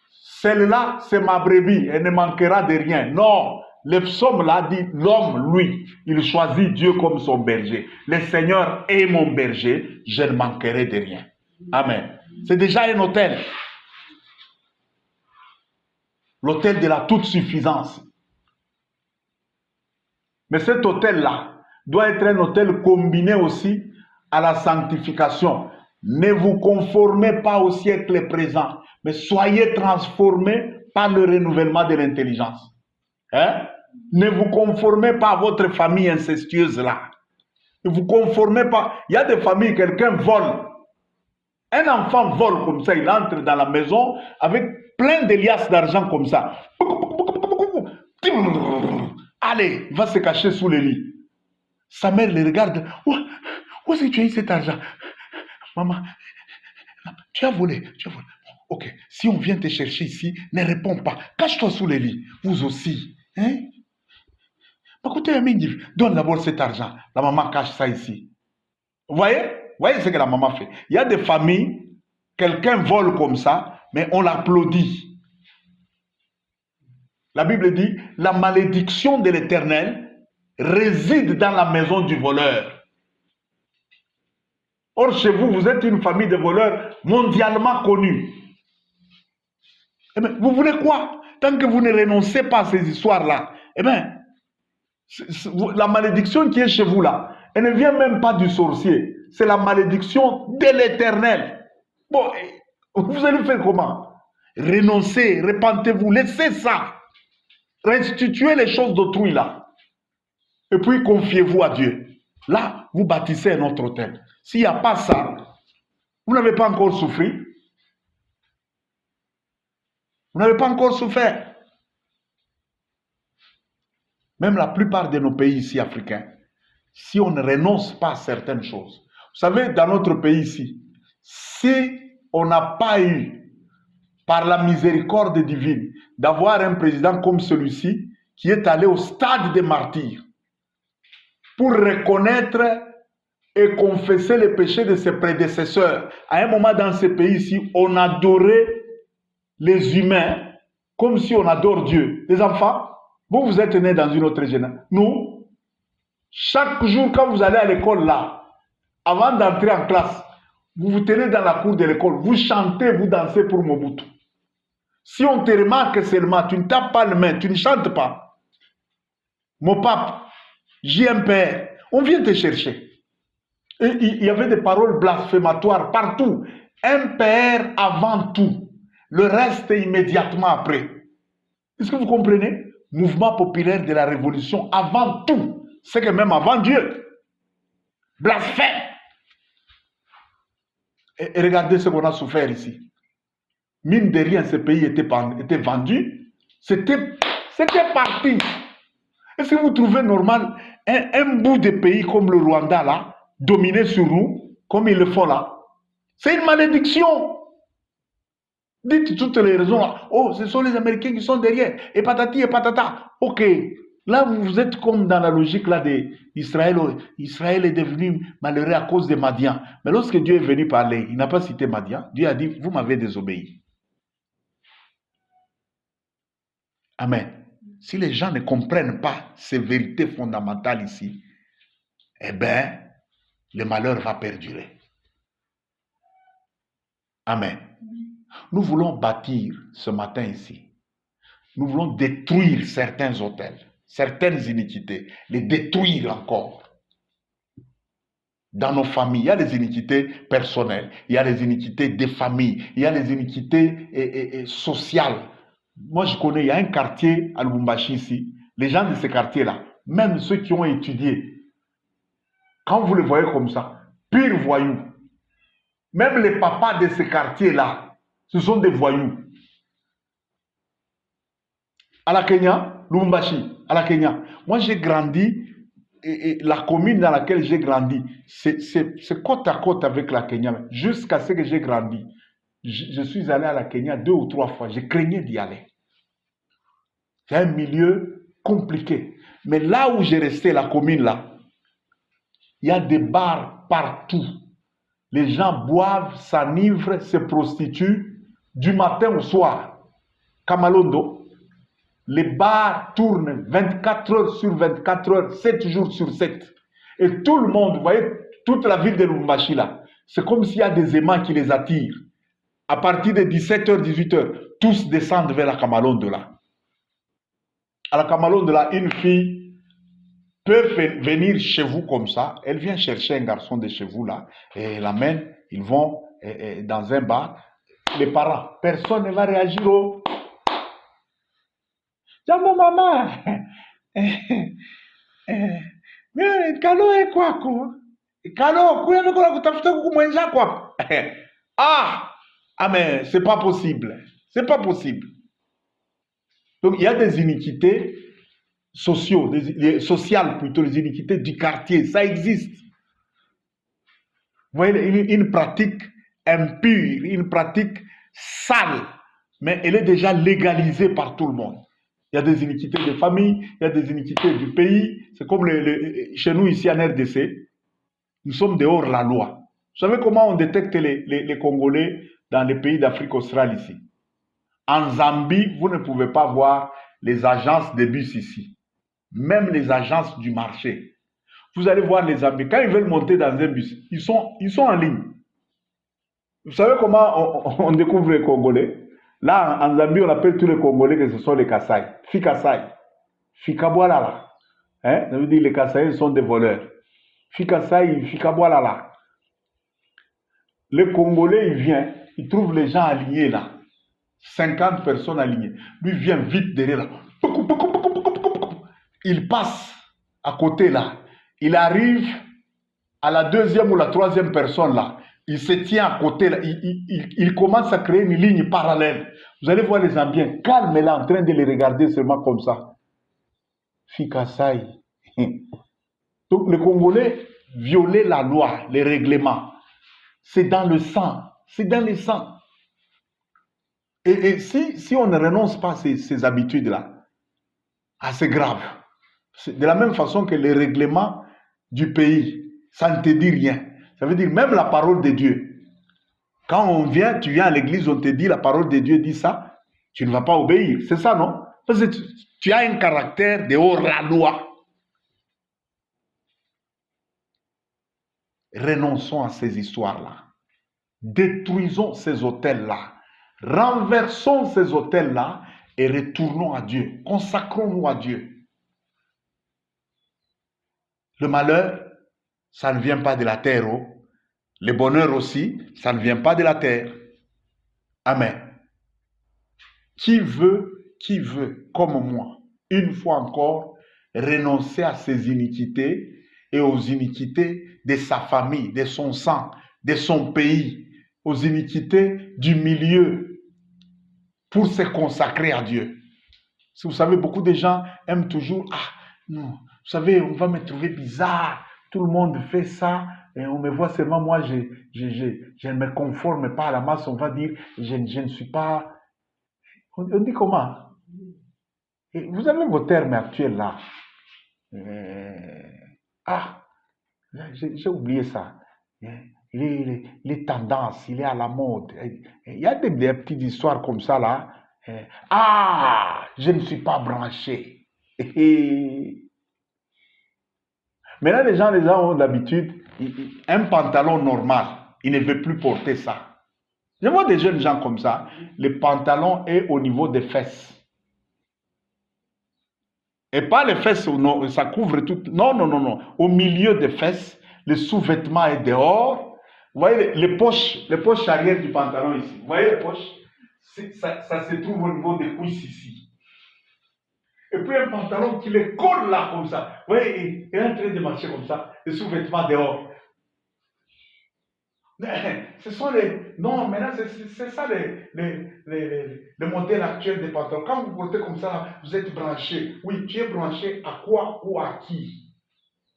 celle-là, c'est ma brebis, elle ne manquera de rien. Non, le psaume-là dit, l'homme, lui, il choisit Dieu comme son berger. Le Seigneur est mon berger, je ne manquerai de rien. Amen. C'est déjà un autel. L'autel de la toute suffisance. Mais cet autel-là doit être un autel combiné aussi à la sanctification. Ne vous conformez pas au siècle présent, mais soyez transformés par le renouvellement de l'intelligence. Hein? Ne vous conformez pas à votre famille incestueuse là. Ne vous conformez pas. Il y a des familles, quelqu'un vole. Un enfant vole comme ça, il entre dans la maison avec plein de liasses d'argent comme ça. Allez, il va se cacher sous le lit. Sa mère le regarde. Où est-ce que tu as eu cet argent? Maman, tu as volé. Ok, si on vient te chercher ici, ne réponds pas. Cache-toi sous le lit. Vous aussi. Hein? Donne d'abord cet argent. La maman cache ça ici. Vous voyez ce que la maman fait. Il y a des familles, quelqu'un vole comme ça, mais on l'applaudit. La Bible dit, la malédiction de l'Éternel réside dans la maison du voleur. Or, chez vous, vous êtes une famille de voleurs mondialement connue. Eh bien, vous voulez quoi? Tant que vous ne renoncez pas à ces histoires-là, eh bien, la malédiction qui est chez vous là, elle ne vient même pas du sorcier. C'est la malédiction de l'Éternel. Bon, vous allez faire comment? Renoncez, repentez-vous, laissez ça. Restituez les choses d'autrui là. Et puis confiez-vous à Dieu. Là, vous bâtissez un autre hôtel. S'il n'y a pas ça, vous n'avez pas encore souffert. Vous n'avez pas encore souffert. Même la plupart de nos pays ici africains, si on ne renonce pas à certaines choses. Vous savez, dans notre pays ici, si on n'a pas eu, par la miséricorde divine, d'avoir un président comme celui-ci, qui est allé au stade des martyrs, pour reconnaître et confesser les péchés de ses prédécesseurs. À un moment dans ce pays-ci, on adorait les humains comme si on adore Dieu. Les enfants, vous êtes nés dans une autre génération. Nous, chaque jour quand vous allez à l'école là, avant d'entrer en classe, vous vous tenez dans la cour de l'école, vous chantez, vous dansez pour Mobutu. Si on te remarque seulement, tu ne tapes pas les mains, tu ne chantes pas. Mon pape, JMPR, on vient te chercher. Et il y avait des paroles blasphématoires partout. MPR avant tout. Le reste immédiatement après. Est-ce que vous comprenez? Mouvement populaire de la révolution avant tout. C'est que même avant Dieu. Blasphème. Et regardez ce qu'on a souffert ici. Mine de rien, ce pays était vendu. C'était parti. Est-ce que vous trouvez normal un bout de pays comme le Rwanda là, dominer sur nous, comme ils le font là? C'est une malédiction. Dites toutes les raisons là. Oh, ce sont les Américains qui sont derrière. Et patati et patata. Ok. Là, vous êtes comme dans la logique là d'Israël. Israël est devenu malheureux à cause de Madian. Mais lorsque Dieu est venu parler, il n'a pas cité Madian. Dieu a dit, vous m'avez désobéi. Amen. Si les gens ne comprennent pas ces vérités fondamentales ici, eh bien, le malheur va perdurer. Amen. Nous voulons bâtir ce matin ici. Nous voulons détruire certains hôtels, certaines iniquités, les détruire encore. Dans nos familles, il y a les iniquités personnelles, il y a les iniquités des familles, il y a les iniquités sociales. Moi, je connais, il y a un quartier à Lubumbashi ici, les gens de ce quartier-là, même ceux qui ont étudié, quand vous les voyez comme ça, pire voyous. Même les papas de ce quartier-là, ce sont des voyous. À la Kenya, Lubumbashi, à la Kenya. Moi, j'ai grandi, et la commune dans laquelle j'ai grandi, c'est côte à côte avec la Kenya. Jusqu'à ce que j'ai grandi, je suis allé à la Kenya 2 ou 3 fois. Je craignais d'y aller. C'est un milieu compliqué. Mais là où j'ai resté, la commune là, il y a des bars partout. Les gens boivent, s'enivrent, se prostituent du matin au soir. Kamalondo, les bars tournent 24 heures sur 24 heures, 7 jours sur 7. Et tout le monde, vous voyez, toute la ville de Lubumbashi là, c'est comme s'il y a des aimants qui les attirent. À partir de 17h, 18h, tous descendent vers la Kamalondo là. À la Kamalondo là, une fille peut venir chez vous comme ça. Elle vient chercher un garçon de chez vous là et elle l'amène. Ils vont dans un bar. Les parents, personne ne va réagir au. Jambo maman. Kalo est quoi quoi? Kalo, kuya niko kutafuta kumwenza quoi? Ah mais c'est pas possible. C'est pas possible. Donc il y a des iniquités sociales plutôt, les iniquités du quartier, ça existe. Vous voyez, une pratique impure, une pratique sale, mais elle est déjà légalisée par tout le monde. Il y a des iniquités de famille, il y a des iniquités du pays. C'est comme chez nous ici en RDC. Nous sommes dehors la loi. Vous savez comment on détecte les Congolais dans les pays d'Afrique australe ici? En Zambie, vous ne pouvez pas voir les agences de bus ici. Même les agences du marché. Vous allez voir les Zambiens. Quand ils veulent monter dans un bus, ils sont en ligne. Vous savez comment on découvre les Congolais? Là, en Zambie, on appelle tous les Congolais que ce sont les Kassai. Fikasai. Fikaboalala. Hein? Ça veut dire que les Kassai sont des voleurs. Fikasai, Fikaboalala. Le Congolais, il vient, il trouve les gens alignés là. 50 personnes alignées. Lui vient vite derrière là. Il passe à côté là. Il arrive à la deuxième ou la troisième personne là. Il se tient à côté là. Il commence à créer une ligne parallèle. Vous allez voir les Zambiens calmes là en train de les regarder seulement comme ça. Fikasai. Donc les Congolais violaient la loi, les règlements. C'est dans le sang. C'est dans le sang. Et si on ne renonce pas à ces habitudes-là, c'est grave. De la même façon que les règlements du pays, ça ne te dit rien. Ça veut dire même la parole de Dieu. Quand tu viens à l'église, on te dit la parole de Dieu dit ça, tu ne vas pas obéir. C'est ça, non? Parce que tu as un caractère de hors-la-loi. Renonçons à ces histoires-là. Détruisons ces hôtels-là. Renversons ces hôtels-là et retournons à Dieu. Consacrons-nous à Dieu. Le malheur, ça ne vient pas de la terre. Oh. Le bonheur aussi, ça ne vient pas de la terre. Amen. Qui veut, comme moi, une fois encore, renoncer à ses iniquités et aux iniquités de sa famille, de son sang, de son pays, aux iniquités du milieu, pour se consacrer à Dieu. Si vous savez, beaucoup de gens aiment toujours, non, vous savez, on va me trouver bizarre, tout le monde fait ça, et on me voit seulement, moi, je ne me conforme pas à la masse, on va dire, je ne suis pas... On dit comment? Et vous avez vos termes actuels là. J'ai oublié ça. Les tendances, il est à la mode. Il y a des petites histoires comme ça là. Je ne suis pas branché. Maintenant, les gens ont l'habitude, un pantalon normal, ils ne veulent plus porter ça. Je vois des jeunes gens comme ça, le pantalon est au niveau des fesses. Et pas les fesses, non, ça couvre tout. Non. Au milieu des fesses, le sous-vêtement est dehors. Vous voyez les poches arrière du pantalon ici. Vous voyez les poches? Ça se trouve au niveau des cuisses ici. Et puis un pantalon qui les colle là comme ça. Vous voyez, il est en train de marcher comme ça, le sous-vêtement dehors. Ce sont les... Non, maintenant, c'est ça le modèle actuel des pantalons. Quand vous portez comme ça, vous êtes branché. Oui, tu es branché à quoi ou à qui?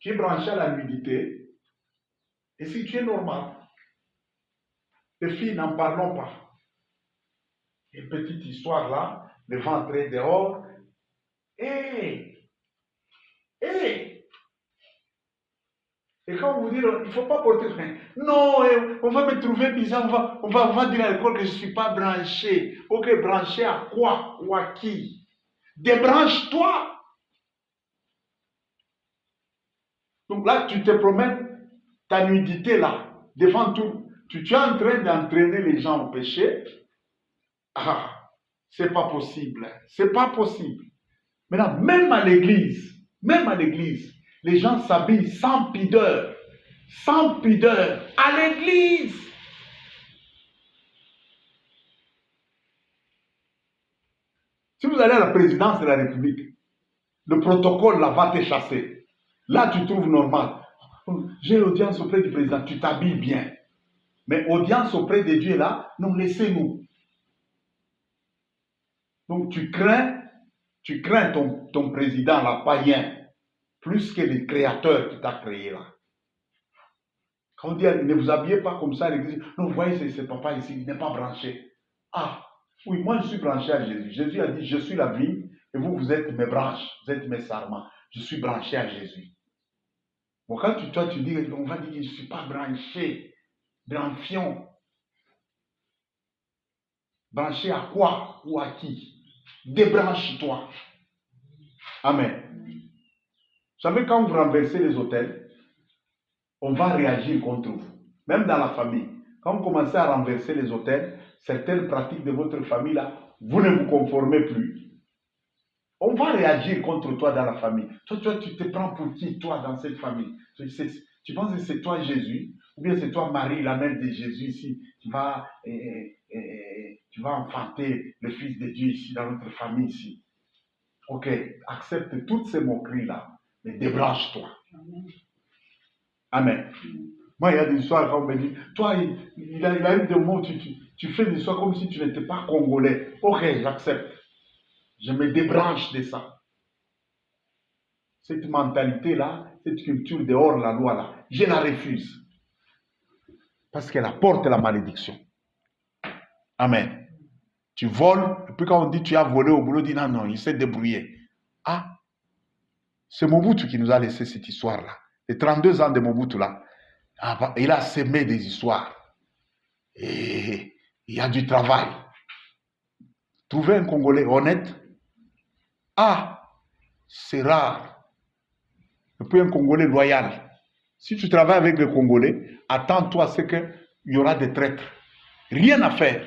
Tu es branché à la nudité. Et si tu es normal, les filles, n'en parlons pas. Une petite histoire là, le ventre est dehors. Et quand vous dites, il ne faut pas porter frein. Non, on va me trouver bizarre, on va dire à l'école que je ne suis pas branché. Ok, branché à quoi ou à qui? Débranche-toi. Donc là, tu te promènes ta nudité là, devant tout. Tu es en train d'entraîner les gens au péché. C'est pas possible. C'est pas possible. Maintenant, même à l'église, les gens s'habillent sans pudeur. Sans pudeur. À l'église. Si vous allez à la présidence de la République, le protocole là va te chasser. Là, tu trouves normal. J'ai l'audience auprès du président, tu t'habilles bien. Mais audience auprès de Dieu là, non, laissez-nous. Donc tu crains ton président là, païen, plus que le créateur qui t'a créé là. Quand on dit, ne vous habillez pas comme ça à l'église. Non, vous voyez, c'est papa ici, il n'est pas branché. Oui, moi je suis branché à Jésus. Jésus a dit, je suis la vigne et vous êtes mes branches, vous êtes mes sarments. Je suis branché à Jésus. Bon, quand toi, tu dis, on va dire que je ne suis pas branché, branchion. Branché à quoi ou à qui? Débranche-toi. Amen. Vous savez, quand vous renversez les autels, on va réagir contre vous. Même dans la famille. Quand vous commencez à renverser les autels, certaines pratiques de votre famille, là, vous ne vous conformez plus. On va réagir contre toi dans la famille. Toi, tu te prends pour qui, toi, dans cette famille? Tu penses que c'est toi Jésus? Ou bien c'est toi Marie, la mère de Jésus ici? Tu vas enfanter le Fils de Dieu ici, dans notre famille ici. Ok, accepte toutes ces moqueries-là, mais débranche-toi. Amen. Moi, il y a des histoires quand on me dit, toi, il a eu des mots, tu fais des histoires comme si tu n'étais pas congolais. Ok, j'accepte. Je me débranche de ça. Cette mentalité-là, cette culture dehors la loi là, je la refuse. Parce qu'elle apporte la malédiction. Amen. Tu voles, et puis quand on dit tu as volé au boulot, on dit non, non, il s'est débrouillé. Ah, c'est Mobutu qui nous a laissé cette histoire-là. Les 32 ans de Mobutu là, il a semé des histoires. Et il y a du travail. Trouver un Congolais honnête, c'est rare. Et puis un Congolais loyal. Si tu travailles avec les Congolais, attends-toi à ce qu'il y aura des traîtres. Rien à faire.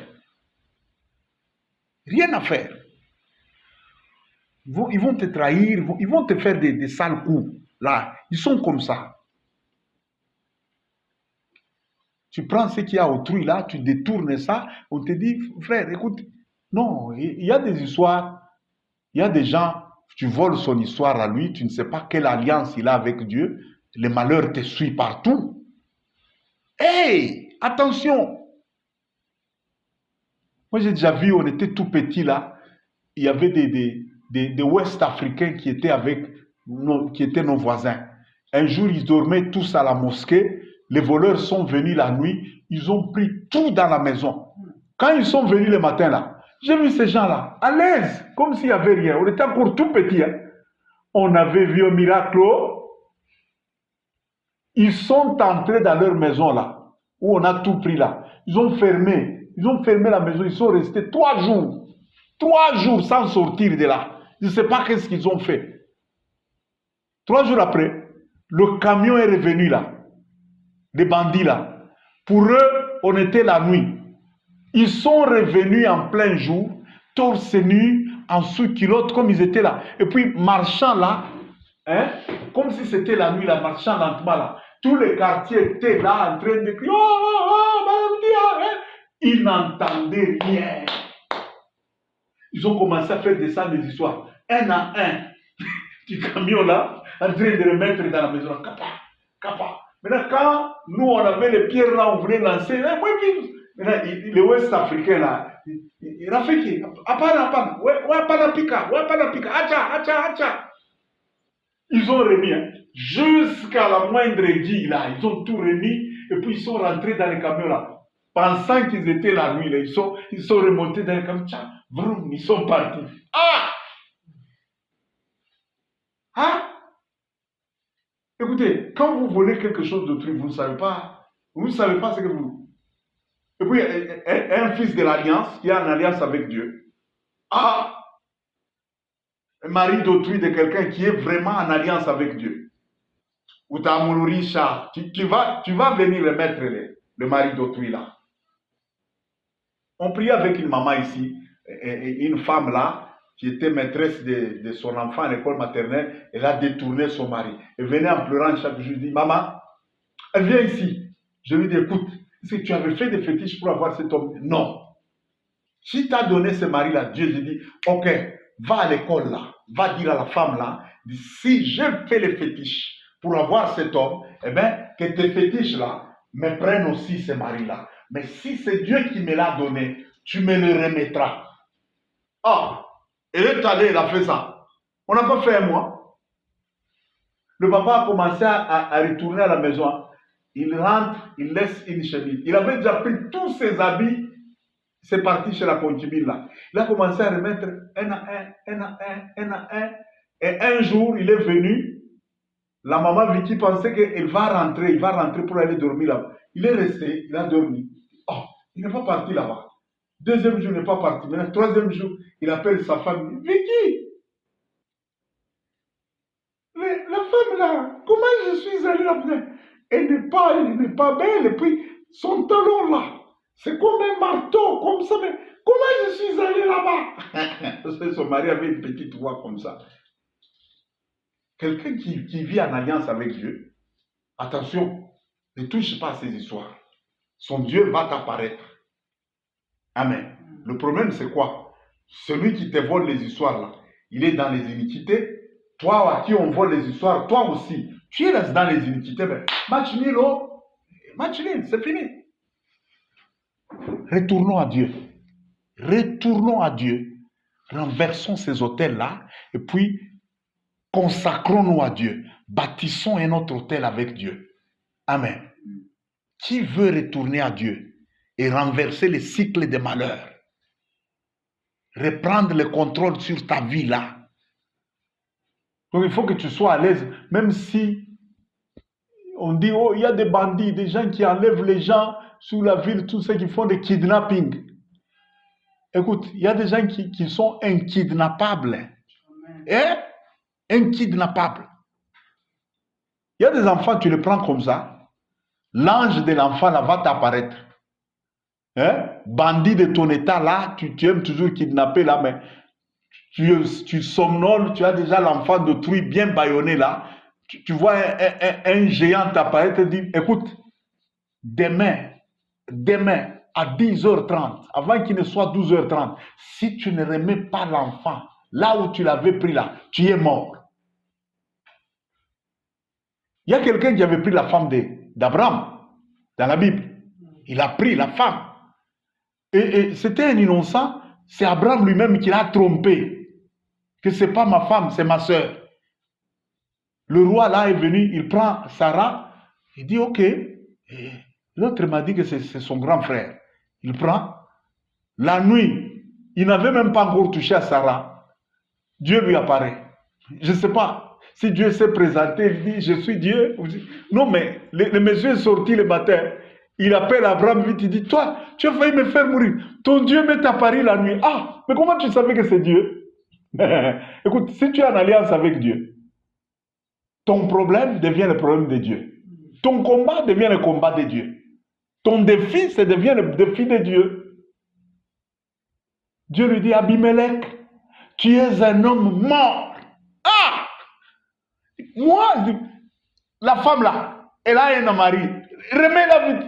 Rien à faire. Ils vont te trahir, ils vont te faire des sales coups. Là, ils sont comme ça. Tu prends ce qu'il y a autrui là, tu détournes ça, on te dit, frère, écoute, non, il y a des histoires, il y a des gens, tu voles son histoire à lui, tu ne sais pas quelle alliance il a avec Dieu, le malheur te suit partout. Hey, attention! Moi, j'ai déjà vu, on était tout petit là, il y avait des Ouest-Africains qui étaient qui étaient nos voisins. Un jour, ils dormaient tous à la mosquée, les voleurs sont venus la nuit, ils ont pris tout dans la maison. Quand ils sont venus le matin là, j'ai vu ces gens-là, à l'aise, comme s'il n'y avait rien. On était encore tout petits. Hein. On avait vu un miracle. Ils sont entrés dans leur maison là, où on a tout pris là. Ils ont fermé la maison, ils sont restés 3 jours. 3 jours sans sortir de là. Je ne sais pas qu'est-ce qu'ils ont fait. 3 jours après, le camion est revenu là. Les bandits là. Pour eux, on était la nuit. Ils sont revenus en plein jour, torse nu, en sous-culotte, comme ils étaient là. Et puis, marchant là, hein, comme si c'était la nuit, là, marchant lentement là. Tous les quartiers étaient là, en train de crier. Ils n'entendaient rien. Ils ont commencé à faire descendre des histoires. Un à un, du camion là, en train de remettre dans la maison. Capa. Maintenant, quand nous, on avait les pierres là, on voulait lancer. Maintenant, les Ouest-Africains là, Rafiki, apana, ouais, pika, acha. Ils ont remis, hein, jusqu'à la moindre aiguille là, ils ont tout remis, et puis ils sont rentrés dans les camions là, pensant qu'ils étaient la nuit là, ils sont remontés dans les camions, vroom, ils sont partis. Écoutez, quand vous volez quelque chose d'autrui, vous ne savez pas ce que vous... Et puis, un fils de l'alliance qui est en alliance avec Dieu. Un mari d'autrui de quelqu'un qui est vraiment en alliance avec Dieu. Ou ta moulourisha, tu vas venir remettre le mari d'autrui là. On priait avec une maman ici, une femme là, qui était maîtresse de son enfant à l'école maternelle. Elle a détourné son mari. Elle venait en pleurant chaque jour. Je dis, maman, elle vient ici. Je lui dis, écoute, est-ce que tu avais fait des fétiches pour avoir cet homme? Non. Si tu as donné ce mari-là, Dieu, je dis, ok, va à l'école là, va dire à la femme là, si je fais les fétiches pour avoir cet homme, eh bien, que tes fétiches là me prennent aussi ce mari-là. Mais si c'est Dieu qui me l'a donné, tu me le remettras. Elle est allée, elle a fait ça. On n'a pas fait un mois. Le papa a commencé à retourner à la maison. Il rentre, il laisse une chemise. Il avait déjà pris tous ses habits. C'est parti chez la concubine là. Il a commencé à remettre un à un. Et un jour, il est venu. La maman Vicky pensait qu'il va rentrer pour aller dormir là-bas. Il est resté, il a dormi. Oh, il n'est pas parti là-bas. Deuxième jour, il n'est pas parti. Maintenant, troisième jour, il appelle sa femme. Vicky, la femme là, comment je suis allé là-bas? Elle n'est pas belle. Et puis, son talon là, c'est comme un marteau, comme ça. Mais comment je suis allé là-bas? Parce que son mari avait une petite voix comme ça. Quelqu'un qui vit en alliance avec Dieu, attention, ne touche pas à ces histoires. Son Dieu va t'apparaître. Amen. Le problème, c'est quoi? Celui qui te vole les histoires là, il est dans les iniquités. Toi à qui on vole les histoires, toi aussi, tu es dans les iniquités. Mais match nul, oh. Match nul, c'est fini. Retournons à Dieu. Retournons à Dieu. Renversons ces autels-là et puis consacrons-nous à Dieu. Bâtissons un autre autel avec Dieu. Amen. Qui veut retourner à Dieu et renverser les cycles de malheur? Reprendre le contrôle sur ta vie là. Donc il faut que tu sois à l'aise, même si on dit, oh, il y a des bandits, des gens qui enlèvent les gens sur la ville, tous ceux qui font des kidnappings. Écoute, il y a des gens qui sont inkidnappables. Hein? Inkidnappables. Il y a des enfants, tu les prends comme ça, l'ange de l'enfant là va t'apparaître. Hein? Bandit de ton état là, tu aimes toujours kidnapper là, mais tu somnoles, tu as déjà l'enfant d'autrui bien bâillonné là, tu vois un géant t'apparaître et te dire, écoute, demain, à 10h30, avant qu'il ne soit 12h30, si tu ne remets pas l'enfant là où tu l'avais pris là, tu es mort. Il y a quelqu'un qui avait pris la femme d'Abraham dans la Bible. Il a pris la femme. Et c'était un innocent, c'est Abraham lui-même qui l'a trompé. Que ce n'est pas ma femme, c'est ma soeur. Le roi là est venu, il prend Sarah, il dit ok. L'autre m'a dit que c'est son grand frère. Il prend. La nuit, il n'avait même pas encore touché à Sarah. Dieu lui apparaît. Je ne sais pas si Dieu s'est présenté, il dit je suis Dieu. Non, mais le monsieur est sorti le matin. Il appelle Abraham vite, il dit toi, tu as failli me faire mourir. Ton Dieu m'est apparu la nuit. Ah, mais comment tu savais que c'est Dieu? Écoute, si tu es en alliance avec Dieu, ton problème devient le problème de Dieu. Ton combat devient le combat de Dieu. Ton défi, ça devient le défi de Dieu. Dieu lui dit, Abimelech, tu es un homme mort. Ah! Moi, la femme là, elle a un mari. Remets-la vite.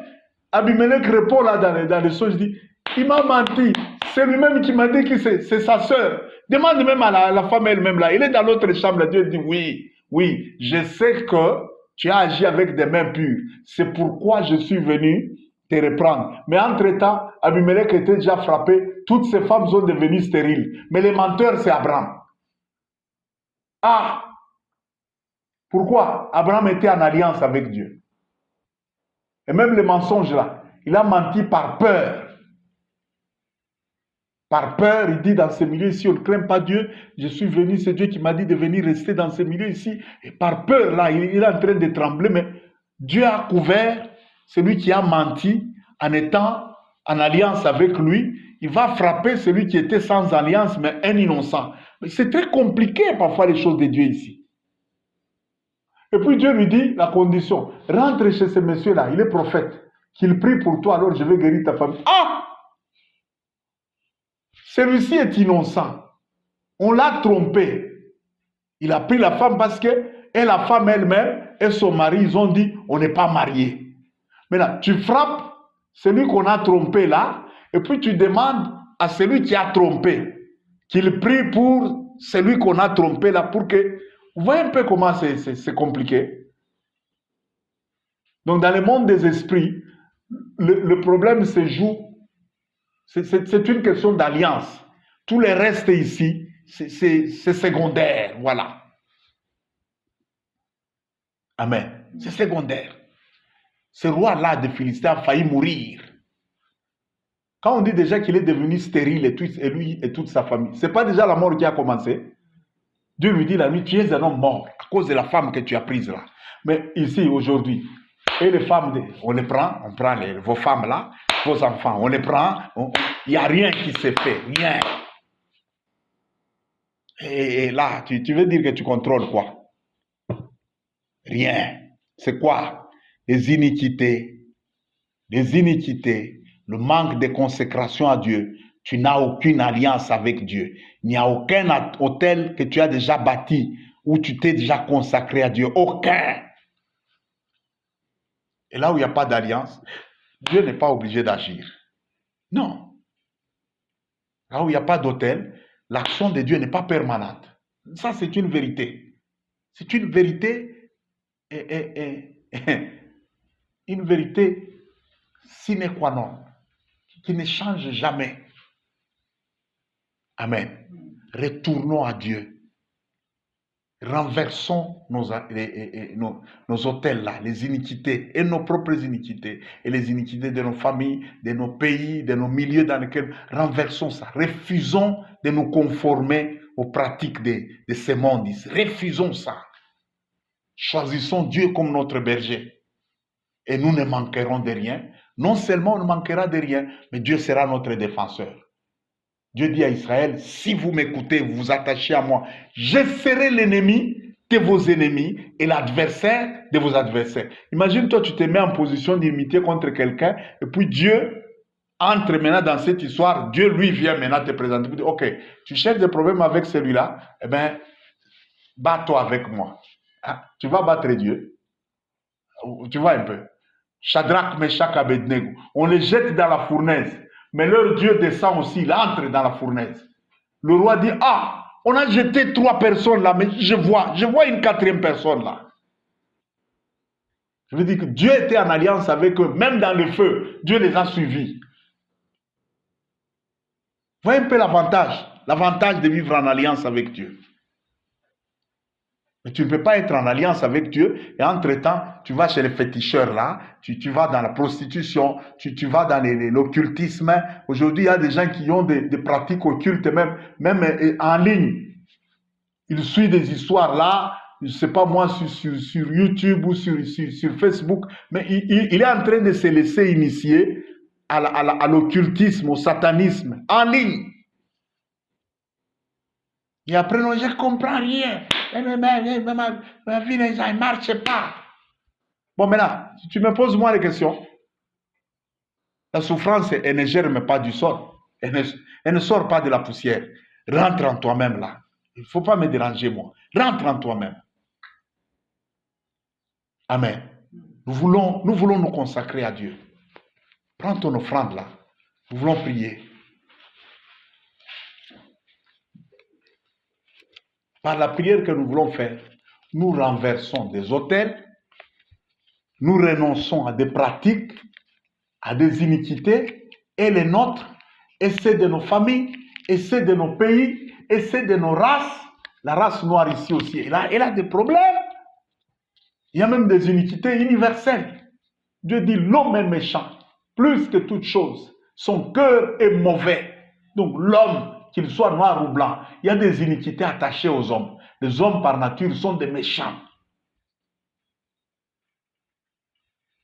Abimelech répond là dans les choses, dit, il m'a menti. C'est lui-même qui m'a dit que c'est sa sœur. Demande même à la femme elle-même là. Il est dans l'autre chambre. Dieu dit oui, je sais que tu as agi avec des mains pures. C'est pourquoi je suis venu te reprendre. Mais entre-temps, Abimelech était déjà frappé. Toutes ces femmes sont devenues stériles. Mais les menteurs, c'est Abraham. Ah! Pourquoi? Abraham était en alliance avec Dieu. Et même les mensonges là, il a menti par peur. Par peur, il dit dans ce milieu ici, on ne craint pas Dieu. Je suis venu, c'est Dieu qui m'a dit de venir rester dans ce milieu ici. Et par peur, là, il est en train de trembler. Mais Dieu a couvert celui qui a menti en étant en alliance avec lui. Il va frapper celui qui était sans alliance, mais un innocent. Mais c'est très compliqué parfois les choses de Dieu ici. Et puis Dieu lui dit la condition. Rentre chez ce monsieur-là, il est prophète. Qu'il prie pour toi, alors je vais guérir ta famille. Ah! Celui-ci est innocent. On l'a trompé. Il a pris la femme parce que et la femme elle-même et son mari, ils ont dit, on n'est pas mariés. Maintenant, tu frappes celui qu'on a trompé là, et puis tu demandes à celui qui a trompé qu'il prie pour celui qu'on a trompé là, pour que... Vous voyez un peu comment c'est compliqué. Donc, dans le monde des esprits, le problème se joue. C'est une question d'alliance. Tout le reste ici, c'est secondaire. Voilà. Amen. C'est secondaire. Ce roi-là de Philistins a failli mourir. Quand on dit déjà qu'il est devenu stérile et lui et toute sa famille, ce n'est pas déjà la mort qui a commencé. Dieu lui dit la nuit, tu es un homme mort à cause de la femme que tu as prise là. Mais ici, aujourd'hui, et les femmes, on les prend, on prend vos femmes là, vos enfants, on les prend, il n'y a rien qui se fait, rien. Et là, tu veux dire que tu contrôles quoi? Rien. C'est quoi? Les iniquités, le manque de consécration à Dieu. Tu n'as aucune alliance avec Dieu. Il n'y a aucun hôtel que tu as déjà bâti où tu t'es déjà consacré à Dieu. Aucun. Et là où il n'y a pas d'alliance, Dieu n'est pas obligé d'agir. Non. Là où il n'y a pas d'hôtel, l'action de Dieu n'est pas permanente. Ça, c'est une vérité. C'est une vérité, une vérité sine qua non, qui ne change jamais. Amen. Retournons à Dieu. Renversons nos autels là, les iniquités et nos propres iniquités et les iniquités de nos familles, de nos pays, de nos milieux dans lesquels renversons ça. Refusons de nous conformer aux pratiques de ces mondes. Refusons ça. Choisissons Dieu comme notre berger et nous ne manquerons de rien. Non seulement on ne manquera de rien, mais Dieu sera notre défenseur. Dieu dit à Israël, si vous m'écoutez, vous vous attachez à moi, je serai l'ennemi de vos ennemis et l'adversaire de vos adversaires. Imagine toi, tu te mets en position d'imiter contre quelqu'un et puis Dieu entre maintenant dans cette histoire, Dieu lui vient maintenant te présenter. Ok, tu cherches des problèmes avec celui-là, eh bien, bats-toi avec moi. Hein? Tu vas battre Dieu. Tu vois un peu. Shadrach, Meshach, Abednego. On les jette dans la fournaise. Mais leur Dieu descend aussi, il entre dans la fournaise. Le roi dit, ah, on a jeté 3 personnes là, mais je vois une 4e personne là. Je veux dire que Dieu était en alliance avec eux, même dans le feu, Dieu les a suivis. Voyez un peu l'avantage de vivre en alliance avec Dieu. Mais tu ne peux pas être en alliance avec Dieu et entre-temps, tu vas chez les féticheurs là, tu vas dans la prostitution, tu vas dans l'occultisme. Aujourd'hui, il y a des gens qui ont des pratiques occultes, même en ligne. Ils suivent des histoires là, je ne sais pas moi, sur YouTube ou sur Facebook, mais il est en train de se laisser initier à l'occultisme, au satanisme, en ligne. Et après, non, je ne comprends rien. Ma vie ne marche pas. Bon, maintenant, si tu me poses moi les questions, la souffrance, elle ne germe pas du sol. Elle ne sort pas de la poussière. Rentre en toi-même là. Il ne faut pas me déranger moi. Rentre en toi-même. Amen. Nous voulons nous consacrer à Dieu. Prends ton offrande là. Nous voulons prier. Par la prière que nous voulons faire, nous renversons des autels, nous renonçons à des pratiques, à des iniquités, et les nôtres, et ceux de nos familles, et ceux de nos pays, et ceux de nos races. La race noire ici aussi, elle a des problèmes. Il y a même des iniquités universelles. Dieu dit l'homme est méchant, plus que toute chose. Son cœur est mauvais. Donc l'homme, qu'il soit noir ou blanc, il y a des iniquités attachées aux hommes. Les hommes par nature sont des méchants.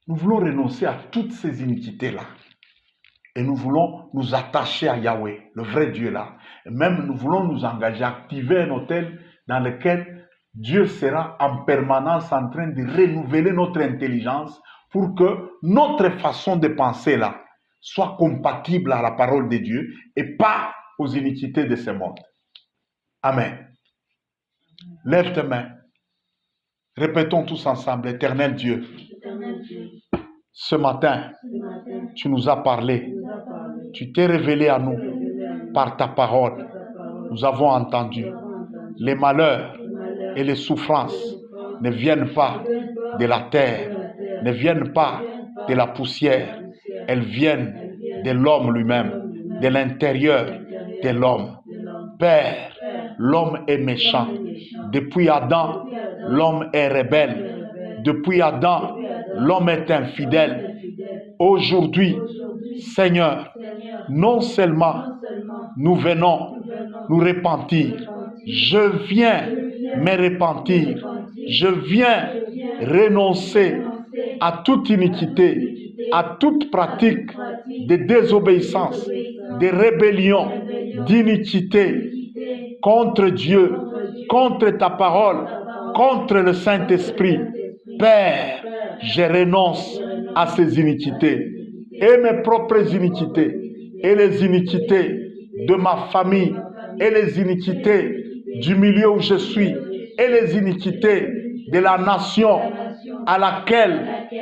Nous voulons renoncer à toutes ces iniquités-là. Et nous voulons nous attacher à Yahweh, le vrai Dieu là. Et même nous voulons nous engager à activer un hôtel dans lequel Dieu sera en permanence en train de renouveler notre intelligence pour que notre façon de penser là soit compatible à la parole de Dieu et pas aux iniquités de ce monde. Amen. Lève tes mains. Répétons tous ensemble, Éternel Dieu. Ce matin, tu nous as parlé. Tu t'es révélé à nous par ta parole. Nous avons entendu. Les malheurs et les souffrances ne viennent pas de la terre, ne viennent pas de la poussière. Elles viennent de l'homme lui-même, de l'intérieur de l'homme. Père, l'homme est méchant. Depuis Adam, l'homme est rebelle. Depuis Adam, l'homme est infidèle. Aujourd'hui, Seigneur, non seulement nous venons nous repentir, je viens me repentir. Je viens renoncer à toute iniquité, à toute pratique de désobéissance, de rébellion, d'iniquité contre Dieu, contre ta parole, contre le Saint-Esprit. Père, je renonce à ces iniquités et mes propres iniquités et les iniquités de ma famille et les iniquités du milieu où je suis et les iniquités de la nation à laquelle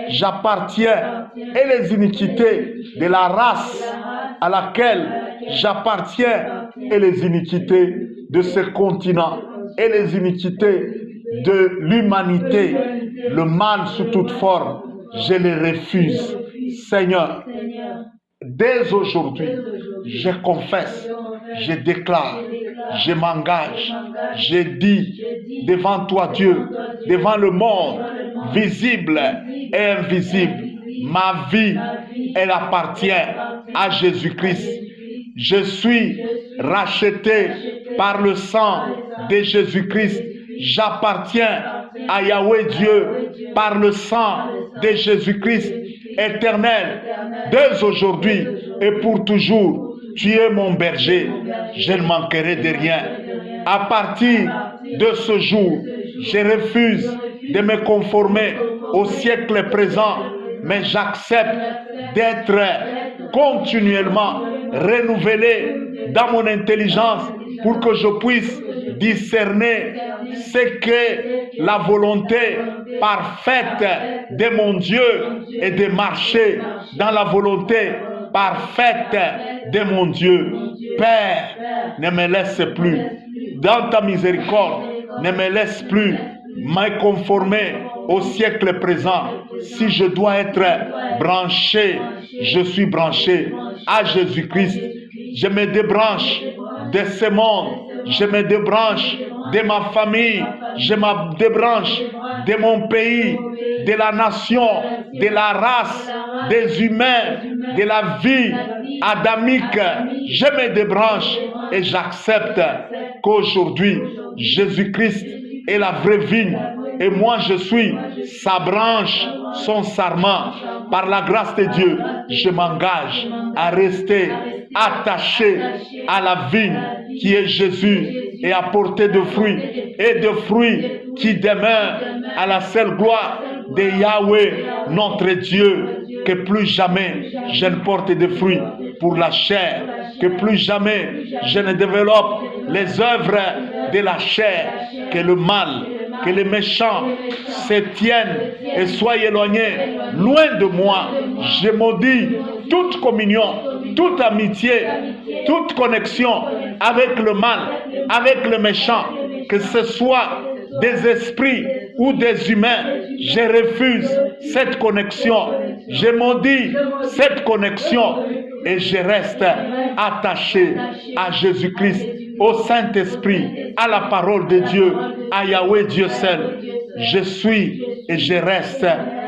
j'appartiens et les iniquités de la race à laquelle j'appartiens et les iniquités de ce continent et les iniquités de l'humanité, le mal sous toute forme, je les refuse. Seigneur, dès aujourd'hui, je confesse, je déclare, je m'engage, je dis devant toi Dieu, devant le monde, visible et invisible, ma vie, elle appartient à Jésus-Christ. Je suis racheté par le sang de Jésus-Christ. J'appartiens à Yahweh Dieu par le sang de Jésus-Christ éternel. Dès aujourd'hui et pour toujours, tu es mon berger. Je ne manquerai de rien. À partir de ce jour, je refuse de me conformer au siècle présent, mais j'accepte d'être continuellement renouvelé dans mon intelligence pour que je puisse discerner ce qu'est la volonté parfaite de mon Dieu et de marcher dans la volonté parfaite de mon Dieu. Père, ne me laisse plus, dans ta miséricorde, ne me laisse plus me conformer au siècle présent. Si je dois être branché, je suis branché à Jésus-Christ. Je me débranche de ce monde, je me débranche de ma famille, je me débranche de mon pays, de la nation, de la race, des humains, de la vie adamique. Je me débranche et j'accepte qu'aujourd'hui, Jésus-Christ est la vraie vigne et moi je suis sa branche, son sarment. Par la grâce de Dieu, je m'engage à rester attaché à la vigne qui est Jésus et à porter de fruits et de fruits qui demeurent à la seule gloire de Yahweh, notre Dieu. Que plus jamais je ne porte de fruits pour la chair, que plus jamais je ne développe les œuvres de la chair, que le mal, que les méchants se tiennent et soient éloignés loin de moi. Je maudis toute communion, toute amitié, toute connexion avec le mal, avec le méchant, que ce soit des esprits ou des humains. Je refuse cette connexion. Je maudis cette connexion et je reste attaché à Jésus-Christ, au Saint-Esprit, à la parole de Dieu, à Yahweh Dieu seul. Je suis et je reste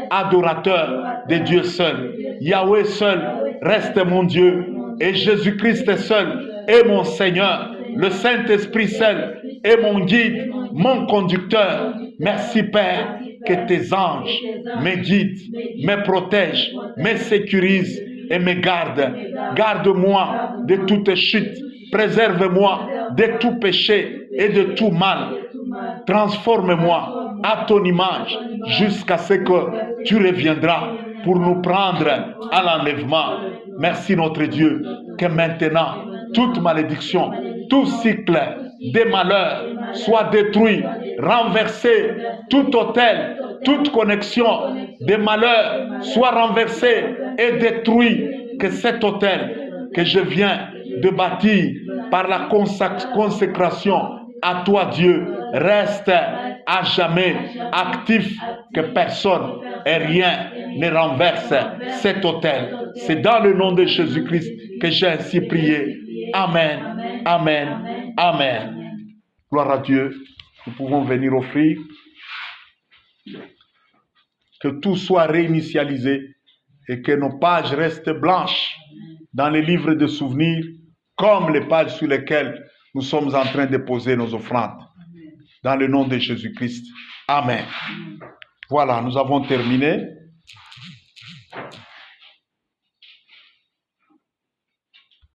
adorateur de Dieu seul. Yahweh seul reste mon Dieu et Jésus-Christ seul est mon Seigneur. Le Saint-Esprit seul est mon guide, mon conducteur. Merci Père que tes anges me guident, me protègent, me sécurisent et me gardent. Garde-moi de toute chute, préserve-moi de tout péché et de tout mal. Transforme-moi à ton image jusqu'à ce que tu reviendras pour nous prendre à l'enlèvement. Merci notre Dieu, que maintenant toute malédiction, tout cycle des malheurs soit détruit, renversé, tout autel, toute connexion des malheurs soit renversé et détruit. Que cet autel que je viens de bâtir par la consécration à toi Dieu reste à jamais actif, que personne et rien ne renverse cet autel. C'est dans le nom de Jésus-Christ que j'ai ainsi prié. Amen, amen, amen. Gloire à Dieu. Nous pouvons venir offrir. Que tout soit réinitialisé et que nos pages restent blanches dans les livres de souvenirs comme les pages sur lesquelles nous sommes en train de poser nos offrandes. Dans le nom de Jésus-Christ. Amen. Voilà, nous avons terminé.